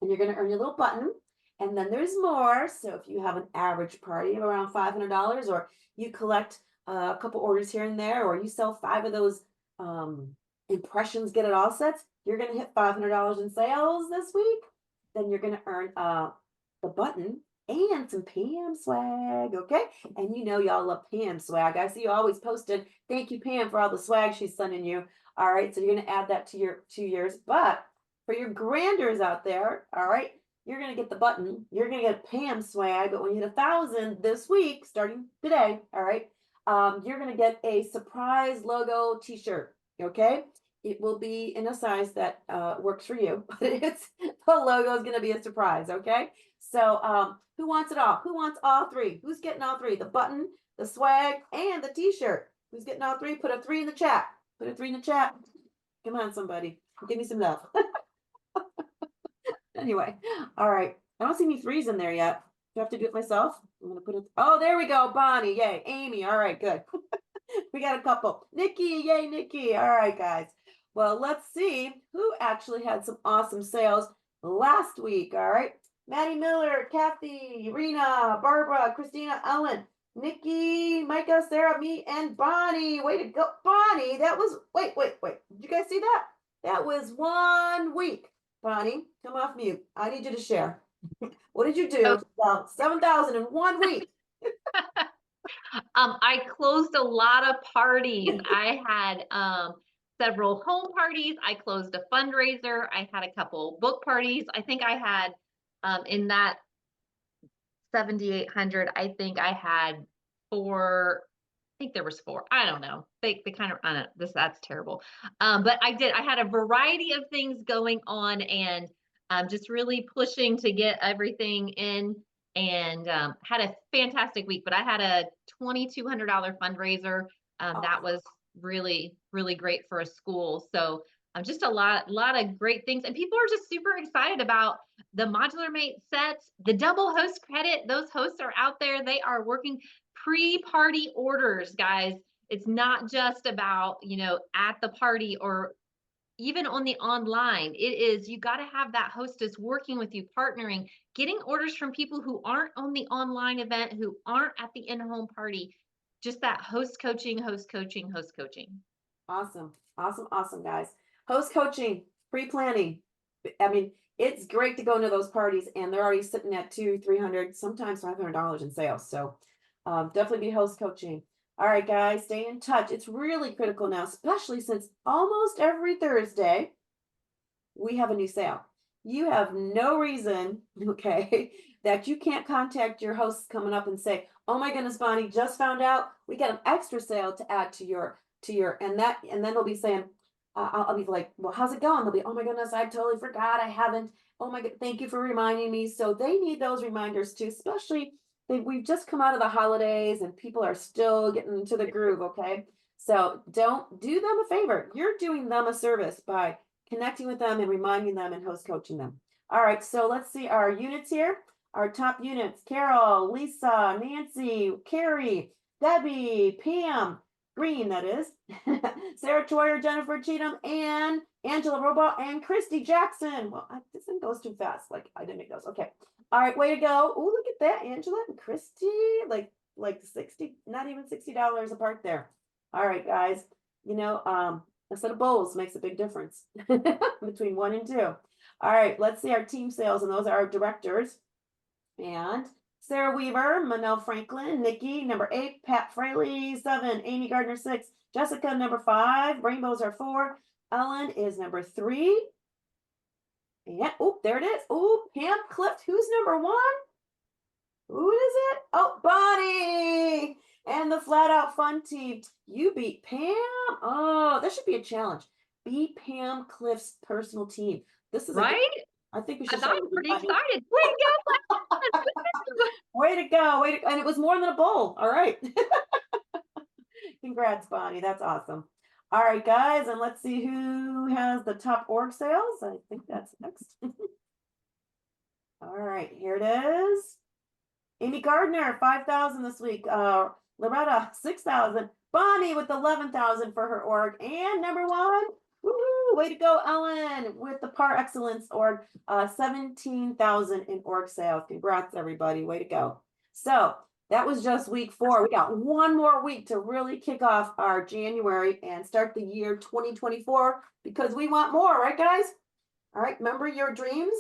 and you're going to earn your little button. And then there's more. So if you have an average party of around $500, or you collect a couple orders here and there, or you sell 5 of those impressions, get it all sets, you're going to hit $500 in sales this week. Then you're going to earn the button and some Pam swag, okay? And you know y'all love Pam swag. I see you always posted. Thank you, Pam, for all the swag she's sending you. All right, so you're going to add that to your 2 years. But for your granders out there, all right, you're going to get the button. You're going to get Pam swag. But when you hit 1,000 this week, starting today, all right, you're going to get a surprise logo t-shirt, okay? It will be in a size that works for you, but the logo is going to be a surprise, okay? So who wants it all? Who wants all 3? Who's getting all 3? The button, the swag, and the t-shirt. Who's getting all 3? Put a 3 in the chat. Put a 3 in the chat. Come on, somebody. Give me some love. Anyway, all right. I don't see any 3s in there yet. Do I have to do it myself? I'm going to put it. Oh, there we go. Bonnie. Yay. Amy. All right, good. We got a couple. Nikki. Yay, Nikki. All right, guys. Well, let's see who actually had some awesome sales last week. All right. Maddie Miller, Kathy, Rena, Barbara, Christina, Ellen, Nikki, Micah, Sarah, me, and Bonnie. Way to go, Bonnie. That was, wait. Did you guys see that? That was 1 week. Bonnie, come off mute. I need you to share. What did you do? Oh. Well, 7,000 in 1 week. I closed a lot of parties. I had several home parties. I closed a fundraiser. I had a couple book parties. I think I had in that 7,800, I think I had four. I think there was four. I don't know. They kind of, I don't know, that's terrible. But I had a variety of things going on, and just really pushing to get everything in, and had a fantastic week. But I had a $2,200 fundraiser. That was really, really great for a school. So just a lot of great things. And people are just super excited about the Modular Mate sets, the double host credit. Those hosts are out there. They are working pre-party orders, guys. It's not just about, at the party or even on the online. It is, you got to have that hostess working with you, partnering, getting orders from people who aren't on the online event, who aren't at the in-home party. Just that host coaching. Awesome, guys. Host coaching, pre-planning. I mean, it's great to go into those parties, and they're already sitting at $200, $300, sometimes $500 in sales. So definitely be host coaching. All right, guys, stay in touch. It's really critical now, especially since almost every Thursday we have a new sale. You have no reason, okay, that you can't contact your hosts coming up and say, "Oh my goodness, Bonnie, just found out we got an extra sale to add to your," and then they'll be saying, I'll be like, "Well, how's it going?" They'll be, "Oh my goodness, I totally forgot. I haven't. Oh my God, thank you for reminding me." So they need those reminders too, especially we've just come out of the holidays and people are still getting into the groove. Okay. So don't do them a favor. You're doing them a service by connecting with them and reminding them and host coaching them. All right. So let's see our units here. Our top units: Carol, Lisa, Nancy, Carrie, Debbie, Pam, Green, that is, Sarah Troyer, Jennifer Cheatham, and Angela Robot, and Christy Jackson. Well, this thing goes too fast. Like, I didn't make those. Okay. All right, way to go. Oh, look at that, Angela and Christy. Like 60, not even $60 apart there. All right, guys. A set of bowls makes a big difference between 1 and 2. All right, let's see our team sales, and those are our directors. And Sarah Weaver, Manel Franklin, Nikki, number 8, Pat Fraley, 7, Amy Gardner, 6, Jessica, number 5, Rainbows are 4, Ellen is number 3. And, oh, there it is. Oh, Pam Clift, who's number 1? Who is it? Oh, Bonnie and the Flat Out Fun team. You beat Pam. Oh, that should be a challenge. Beat Pam Clift's personal team. This is Right? I think we I should. thought I'm pretty excited. Way to go. Way to go. And it was more than a bowl. All right. Congrats, Bonnie. That's awesome. All right, guys. And let's see who has the top org sales. I think that's next. All right, here it is. Amy Gardner, 5,000 this week. Loretta, 6,000. Bonnie with 11,000 for her org. And number 1, woo, way to go, Ellen, with the Par Excellence org, 17,000 in org sales. Congrats, everybody. Way to go. So that was just week 4. We got 1 more week to really kick off our January and start the year 2024 because we want more, right, guys? All right, remember your dreams.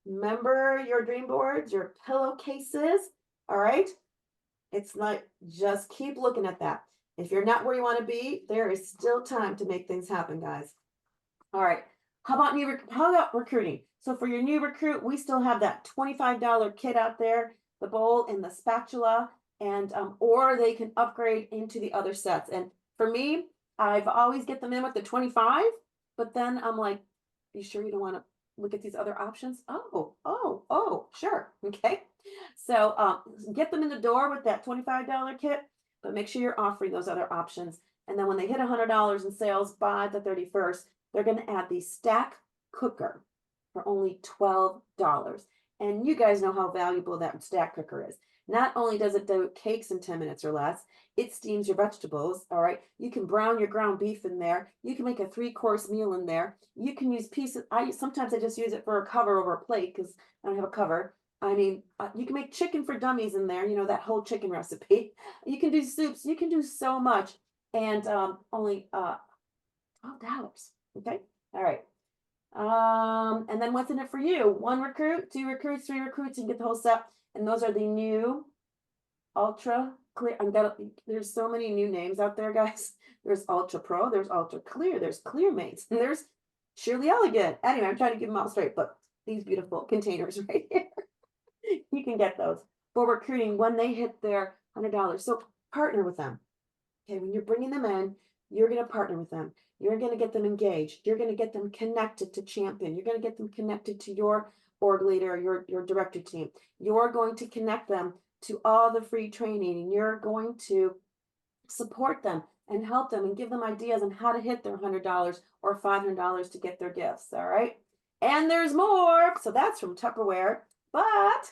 Remember your dream boards, your pillowcases. All right. It's not, just keep looking at that. If you're not where you want to be, there is still time to make things happen, guys. All right. How about recruiting? So for your new recruit, we still have that $25 kit out there, the bowl and the spatula, and or they can upgrade into the other sets. And for me, I've always get them in with the 25, but then I'm like, you sure you don't want to look at these other options? Oh, sure. Okay. So get them in the door with that $25 kit, but make sure you're offering those other options. And then when they hit $100 in sales by the 31st, they're going to add the stack cooker for only $12. And you guys know how valuable that stack cooker is. Not only does it do cakes in 10 minutes or less, it steams your vegetables. All right. You can brown your ground beef in there. You can make a 3-course meal in there. You can use pieces. Sometimes I just use it for a cover over a plate because I don't have a cover. I mean, you can make chicken for dummies in there, that whole chicken recipe. You can do soups. You can do so much. And only $12. Okay. All right. And then what's in it for you? 1 recruit, 2 recruits, 3 recruits, and get the whole set. And those are the new Ultra Clear. There's so many new names out there, guys. There's Ultra Pro, there's Ultra Clear, there's Clear Mates, and there's Surely Elegant. Anyway, I'm trying to give them all straight, but these beautiful containers right here. You can get those for recruiting when they hit their $100. So partner with them. Okay, when you're bringing them in, you're going to partner with them. You're going to get them engaged. You're going to get them connected to Champion. You're going to get them connected to your org leader, your director team. You're going to connect them to all the free training, and you're going to support them and help them and give them ideas on how to hit their $100 or $500 to get their gifts. All right. And there's more. So that's from Tupperware. But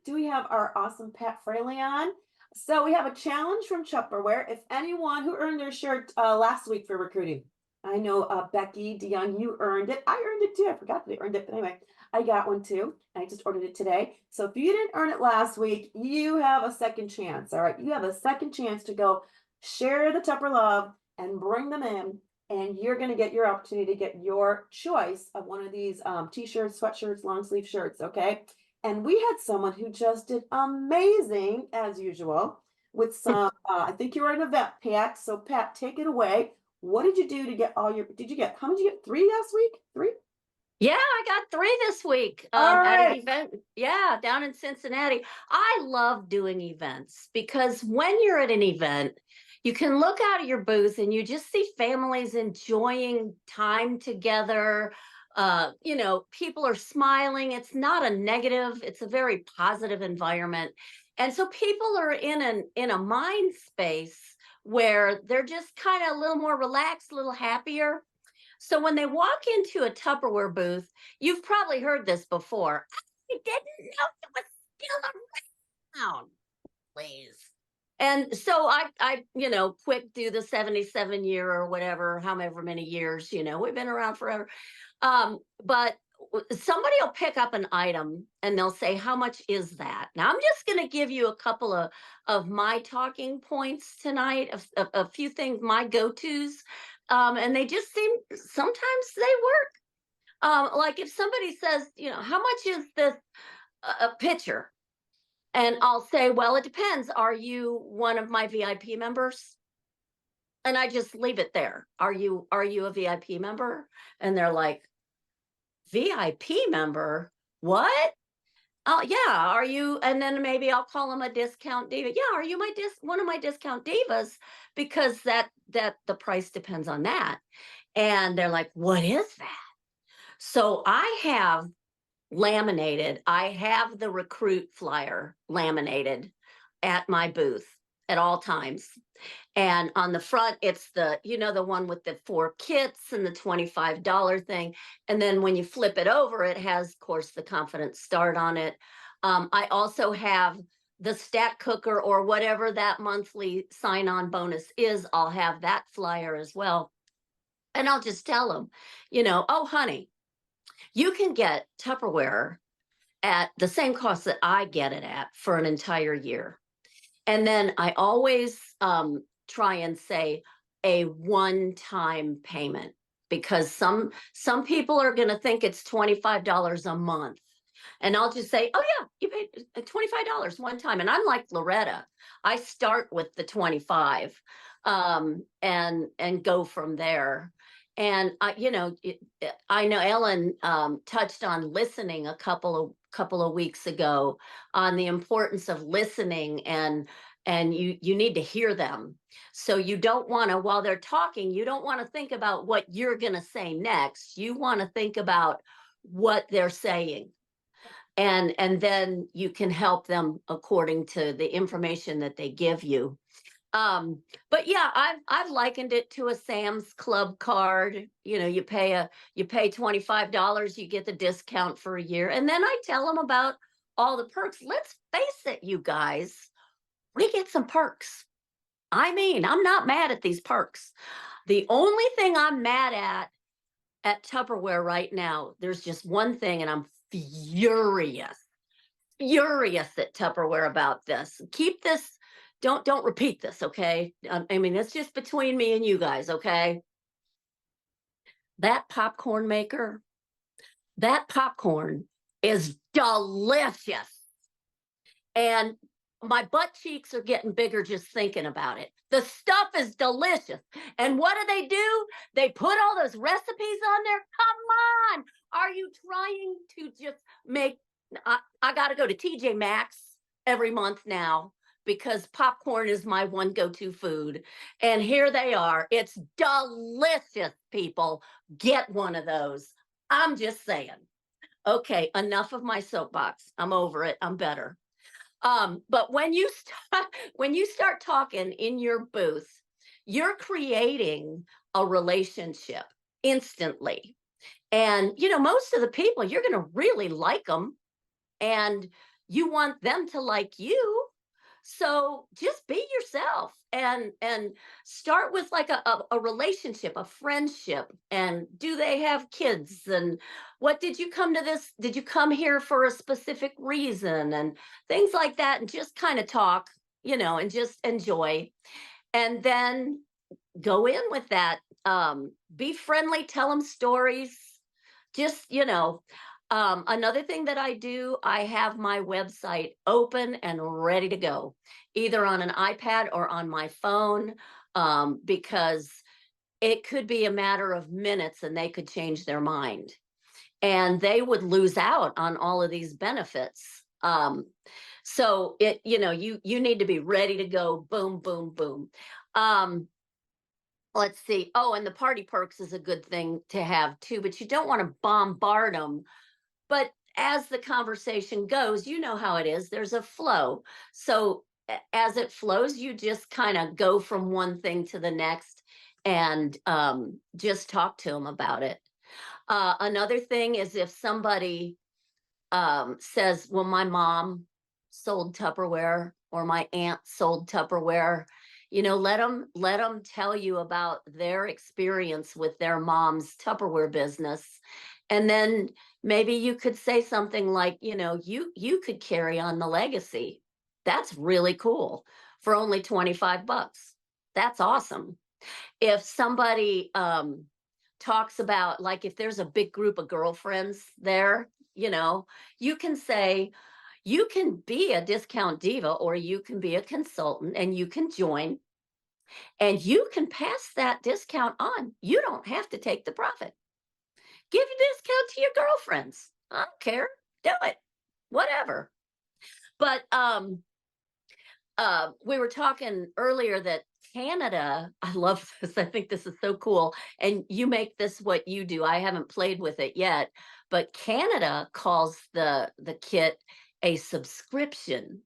do we have our awesome Pat Fraley on? So we have a challenge from Tupperware. If anyone who earned their shirt last week for recruiting, I know Becky DeYoung, you earned it. I earned it too. I forgot that I earned it, but anyway, I got one too. I just ordered it today. So if you didn't earn it last week, you have a second chance. All right, you have a second chance to go share the Tupper love and bring them in, and you're going to get your opportunity to get your choice of one of these t-shirts, sweatshirts, long sleeve shirts. Okay. And we had someone who just did amazing as usual with some, I think you were an event, Pat. So Pat, take it away. What did you do to get how many did you get? 3 last week? 3? Yeah, I got 3 this week All at an right. event. Yeah, down in Cincinnati. I love doing events because when you're at an event, you can look out at your booth and you just see families enjoying time together. People are smiling. It's not a negative, it's a very positive environment. And so people are in a mind space where they're just kind of a little more relaxed, a little happier. So when they walk into a Tupperware booth, you've probably heard this before. I didn't know it was still around, please. And so I quick do the 77 year or whatever, however many years, we've been around forever. But somebody will pick up an item and they'll say, how much is that? Now, I'm just going to give you a couple of my talking points tonight, a few things, my go-tos. And they just sometimes they work. Like if somebody says, how much is this a pitcher? And I'll say, well, it depends. Are you one of my VIP members? And I just leave it there. Are you a VIP member? And they're like, VIP member? What? Oh yeah, are you? And then maybe I'll call them a discount diva. Yeah, are you one of my discount divas? Because that the price depends on that. And they're like, what is that? So I have the recruit flyer laminated at my booth at all times. And on the front, it's the one with the 4 kits and the $25 thing. And then when you flip it over, it has, of course, the Confident Start on it. I also have the stack cooker or whatever that monthly sign-on bonus is. I'll have that flyer as well. And I'll just tell them, oh, honey, you can get Tupperware at the same cost that I get it at for an entire year. And then I always try and say a one-time payment, because some people are going to think it's $25 a month. And I'll just say, oh yeah, you paid $25 one time. And I'm like Loretta. I start with the 25 and go from there. And I know Ellen touched on listening a couple of weeks ago on the importance of listening, and you need to hear them. So you don't want to, while they're talking, you don't want to think about what you're going to say next. You want to think about what they're saying. And then you can help them according to the information that they give you. But yeah, I've likened it to a Sam's Club card. You pay $25, you get the discount for a year. And then I tell them about all the perks. Let's face it, you guys, we get some perks. I mean, I'm not mad at these perks. The only thing I'm mad at Tupperware right now, there's just one thing, and I'm furious at Tupperware about this. Keep this, don't repeat this, okay? I mean, it's just between me and you guys, okay? That popcorn maker, that popcorn is delicious. And my butt cheeks are getting bigger just thinking about it. The stuff is delicious. And what do? They put all those recipes on there. Come on. Are you trying to just make, I got to go to TJ Maxx every month now because popcorn is my one go-to food. And here they are. It's delicious, people. Get one of those. I'm just saying. Okay, enough of my soapbox. I'm over it. I'm better. But when you start talking in your booth, you're creating a relationship instantly. And, you know, most of the people, you're going to really like them and you want them to like you. So just be yourself and start with like a relationship, a friendship. And do they have kids? And what did you come to this? Did you come here for a specific reason? And things like that. And just kind of talk, you know, and just enjoy. And then go in with that. Be friendly, tell them stories. Just, you know, another thing that I do, I have my website open and ready to go, either on an iPad or on my phone, because it could be a matter of minutes and they could change their mind and they would lose out on all of these benefits. So it, you know, you need to be ready to go. Boom, boom, boom. Let's see. Oh, and the party perks is a good thing to have too, but you don't want to bombard them. But as the conversation goes, you know how it is. There's a flow. So as it flows, you just kind of go from one thing to the next and just talk to them about it. Another thing is if somebody says, well, my mom sold Tupperware or my aunt sold Tupperware, you know, let them tell you about their experience with their mom's Tupperware business. And then maybe you could say something like, you know, you could carry on the legacy. That's really cool for only $25. That's awesome. If somebody talks about, like, if there's a big group of girlfriends there, you know, you can say, you can be a discount diva or you can be a consultant and you can join and you can pass that discount on. You don't have to take the profit. Give a discount to your girlfriends. I don't care. Do it. Whatever. But we were talking earlier that Canada, I love this. I think this is so cool. And you make this what you do. I haven't played with it yet, but Canada calls the kit a subscription.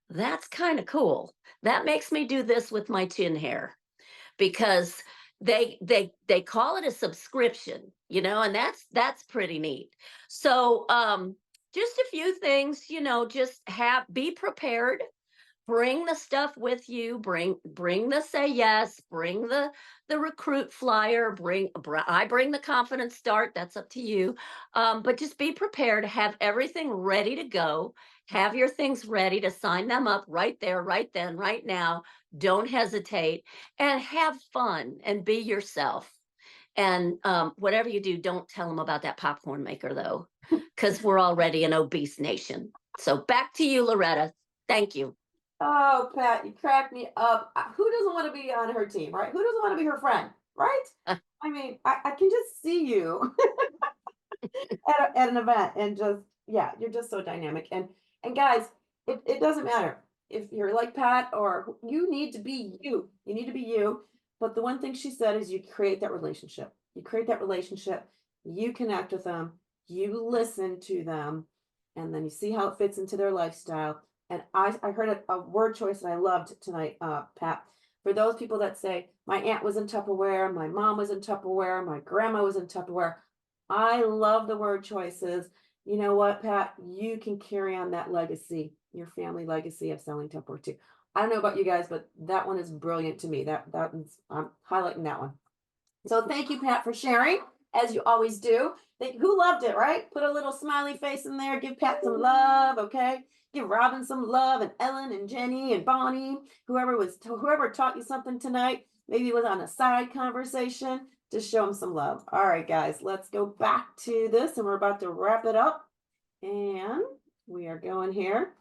That's kind of cool. That makes me do this with my chin hair because they call it a subscription, you know, and that's pretty neat. So just a few things, you know, just be prepared. Bring the stuff with you. Bring the say yes. Bring the recruit flyer. I bring the confidence start. That's up to you. But just be prepared. Have everything ready to go. Have your things ready to sign them up right there, right then, right now. Don't hesitate and have fun and be yourself. And whatever you do, don't tell them about that popcorn maker though, because we're already an obese nation. So back to you, Loretta. Thank you. Oh, Pat, you crack me up. Who doesn't want to be on her team, right? Who doesn't want to be her friend, right? I mean, I can just see you at an event and just, yeah, you're just so dynamic. And guys, it doesn't matter if you're like Pat or you need to be you. You need to be you. But the one thing she said is you create that relationship. You create that relationship. You connect with them. You listen to them. And then you see how it fits into their lifestyle. And I heard a word choice that I loved tonight, Pat. For those people that say, my aunt was in Tupperware, my mom was in Tupperware, my grandma was in Tupperware. I love the word choices. you know what, Pat, you can carry on that legacy, your family legacy of selling Tupperware too. I don't know about you guys, but that one is brilliant to me. That one's, I'm highlighting that one. So thank you, Pat, for sharing, as you always do. Who loved it, right? Put a little smiley face in there. Give Pat some love, okay? Give Robin some love, and Ellen and Jenny and Bonnie, whoever taught you something tonight. Maybe it was on a side conversation. Just show them some love. All right, guys, let's go back to this, and we're about to wrap it up. And we are going here.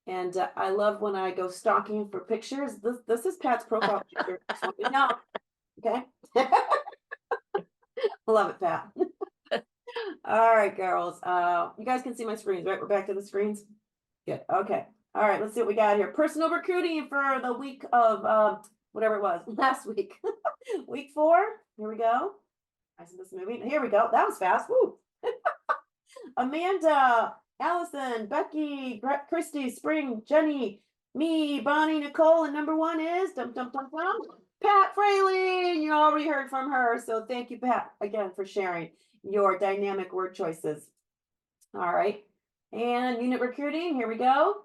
And I love when I go stalking for pictures. This is Pat's profile picture. Just want you to know. Okay. Love it, Pat. All right, girls. You guys can see my screens, right? We're back to the screens. Good. Okay. All right. Let's see what we got here. Personal recruiting for the week of whatever it was last week. Week 4. Here we go. I see this movie. Here we go. That was fast. Woo. Amanda, Allison, Becky, Christy, Spring, Jenny, me, Bonnie, Nicole, and number 1 is Pat Fraley. You already heard from her. So thank you, Pat, again for sharing your dynamic word choices. All right. And unit recruiting, here we go.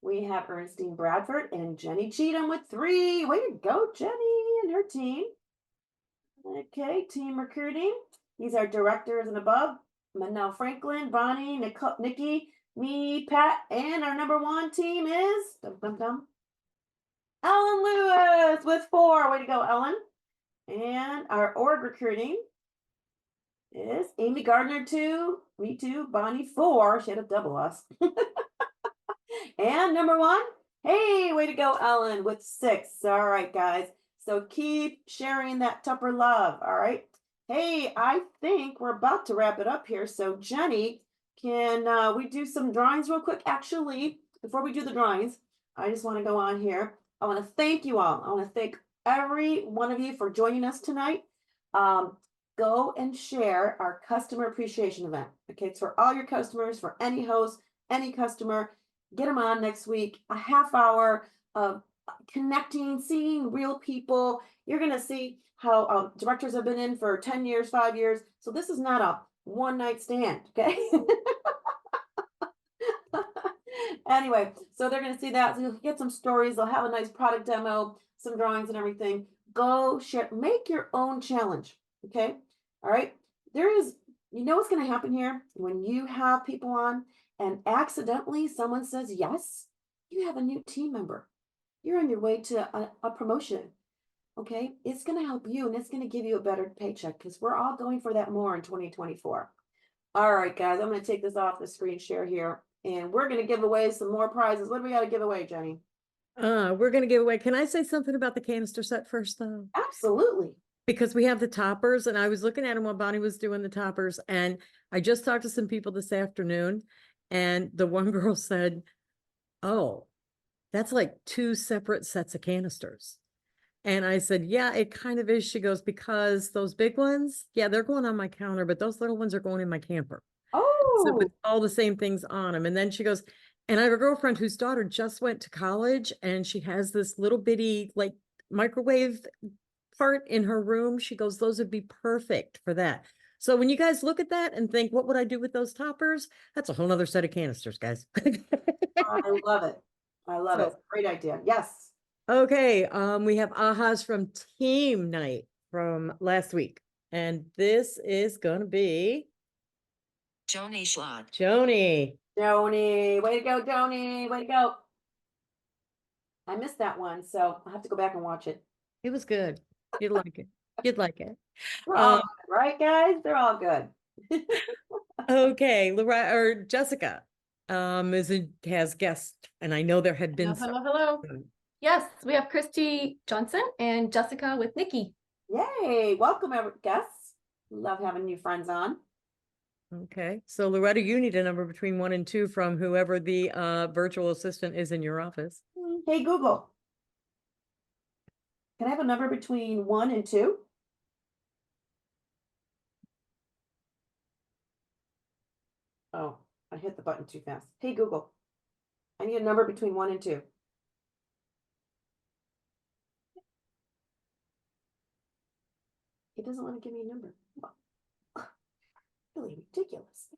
We have Ernestine Bradford and Jenny Cheatham with 3. Way to go, Jenny and her team. Okay, team recruiting. These are directors and above. Manel Franklin, Bonnie, Nikki, me, Pat, and our number 1 team is Ellen Lewis with 4. Way to go, Ellen. And our org recruiting is Amy Gardner 2, me 2, Bonnie 4. She had a double us. And number 1, hey, way to go, Ellen with 6. All right, guys. So keep sharing that Tupper love. All right. Hey, I think we're about to wrap it up here. So Jenny, can we do some drawings real quick? Actually, before we do the drawings, I just want to go on here. I want to thank you all. I want to thank every one of you for joining us tonight. Go and share our customer appreciation event. Okay, it's for all your customers, for any host, any customer. Get them on next week. A half hour of connecting, seeing real people. You're going to see how directors have been in for 10 years, 5 years. So this is not a one-night stand, okay? Anyway, so they're going to see that. So you'll get some stories. They'll have a nice product demo, some drawings and everything. Go share, make your own challenge, okay? All right. You know what's going to happen here? When you have people on and accidentally someone says yes, you have a new team member. You're on your way to a promotion. Okay, it's going to help you, and it's going to give you a better paycheck, because we're all going for that more in 2024. All right, guys, I'm going to take this off the screen share here, and we're going to give away some more prizes. What do we got to give away, Jenny? We're going to give away. Can I say something about the canister set first, though? Absolutely. Because we have the toppers, and I was looking at them while Bonnie was doing the toppers, and I just talked to some people this afternoon, and the one girl said, oh, that's like 2 separate sets of canisters. And I said, yeah, it kind of is. She goes, because those big ones, yeah, they're going on my counter, but those little ones are going in my camper. So with all the same things on them. And then she goes, and I have a girlfriend whose daughter just went to college, and she has this little bitty like microwave part in her room. She goes, those would be perfect for that. So when you guys look at that and think, what would I do with those toppers? That's a whole nother set of canisters, guys. I love it. I love it. Great idea. Yes. Okay. We have ahas from team night from last week. And this is going to be Joni Schlott. Joni. Joni. Way to go, Joni. Way to go. I missed that one, so I'll have to go back and watch it. It was good. You'd like it. You'd like it. They're all good, right, guys? They're all good. Okay. Jessica has guests, and I know there had been Hello. Yes, we have Christy Johnson and Jessica with Nikki. Yay. Welcome, guests. Love having new friends on. Okay. So Loretta, you need a number between 1 and 2 from whoever the virtual assistant is in your office. Hey, Google. Can I have a number between 1 and 2? Oh, I hit the button too fast. Hey, Google. I need a number between 1 and 2. It doesn't want to give me a number. Really ridiculous.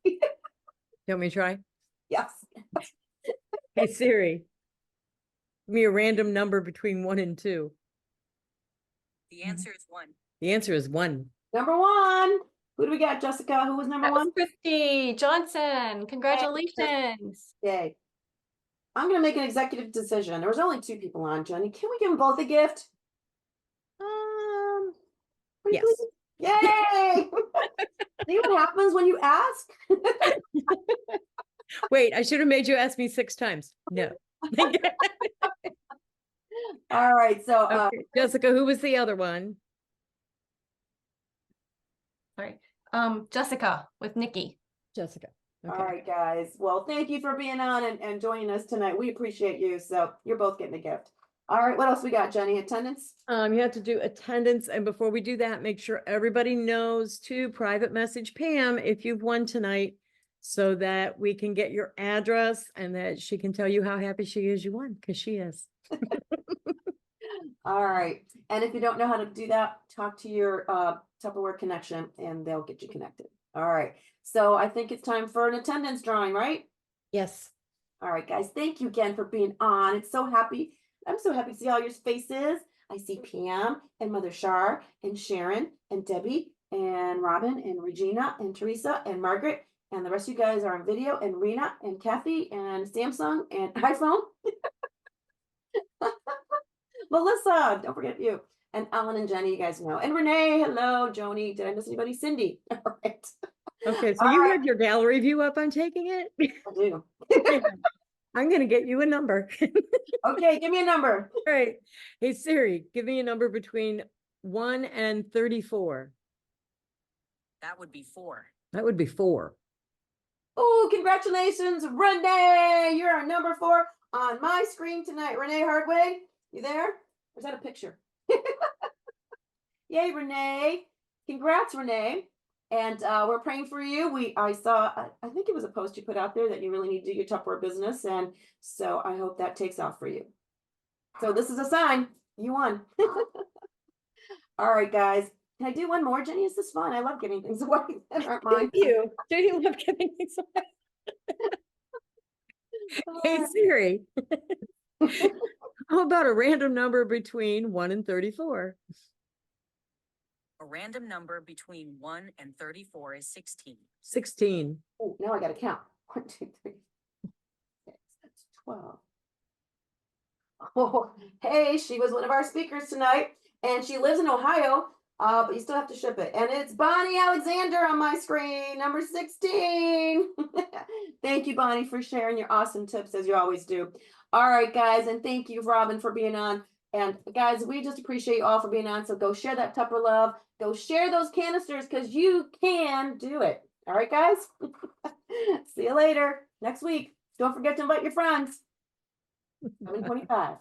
You want me to try? Yes. Hey Siri, give me a random number between 1 and 2. The answer is 1. The answer is 1. Number one. Who do we got, Jessica? Who was number That was one? Christy Johnson. Congratulations. Yay. I'm gonna make an executive decision. There was only 2 people on, Jenny. Can we give them both a gift? Pretty Yes. please? Yay! See what happens when you ask? Wait, I should have made you ask me 6 times. No. All right, so Okay, Jessica, who was the other one? Sorry. Jessica with Nikki. Jessica. all Okay. right, guys. Well, thank you for being on and joining us tonight. We appreciate you. So you're both getting a gift. All right, what else we got, Jenny? Attendance? You have to do attendance, and before we do that, make sure everybody knows to private message Pam if you've won tonight, so that we can get your address and that she can tell you how happy she is you won, because she is. All right. And if you don't know how to do that, talk to your Tupperware connection and they'll get you connected. All right. So I think it's time for an attendance drawing, right? Yes. All right, guys. Thank you again for being on. It's so happy. I'm so happy to see all your faces. I see Pam and Mother Shar and Sharon and Debbie and Robin and Regina and Teresa and Margaret. And the rest of you guys are on video, and Rena and Kathy and Samsung and iPhone. Melissa, don't forget you. And Ellen and Jenny, you guys know. And Renee, hello. Joni, did I miss anybody? Cindy. All right. Okay, so All you right. have your gallery view up on taking it? I do. I'm gonna get you a number. Okay, give me a number. All right. Hey Siri, give me a number between 1 and 34. That would be 4. That would be 4. Oh, congratulations, Renee. You're our number 4 on my screen tonight. Renee Hardway, you there? Or is that a picture? Yay, Renee. Congrats, Renee. And we're praying for you. I saw, I think it was a post you put out there that you really need to do your Tupperware business. And so I hope that takes off for you. So this is a sign. You won. All right, guys. Can I do one more, Jenny? Is this fun? I love giving things away that aren't mine. Do you love giving things away? Hey Siri, how about a random number between 1 and 34? A random number between 1 and 34 is 16. 16. Oh, now I got to count. 1, 2, 3, 6, that's 12. Oh, hey, she was one of our speakers tonight, and she lives in Ohio, but you still have to ship it. And it's Bonnie Alexander on my screen, number 16. Thank you, Bonnie, for sharing your awesome tips, as you always do. All right, guys, and thank you, Robin, for being on. And guys, we just appreciate you all for being on. So go share that Tupper love. Go share those canisters, because you can do it. All right, guys? See you later next week. Don't forget to invite your friends. 7:25.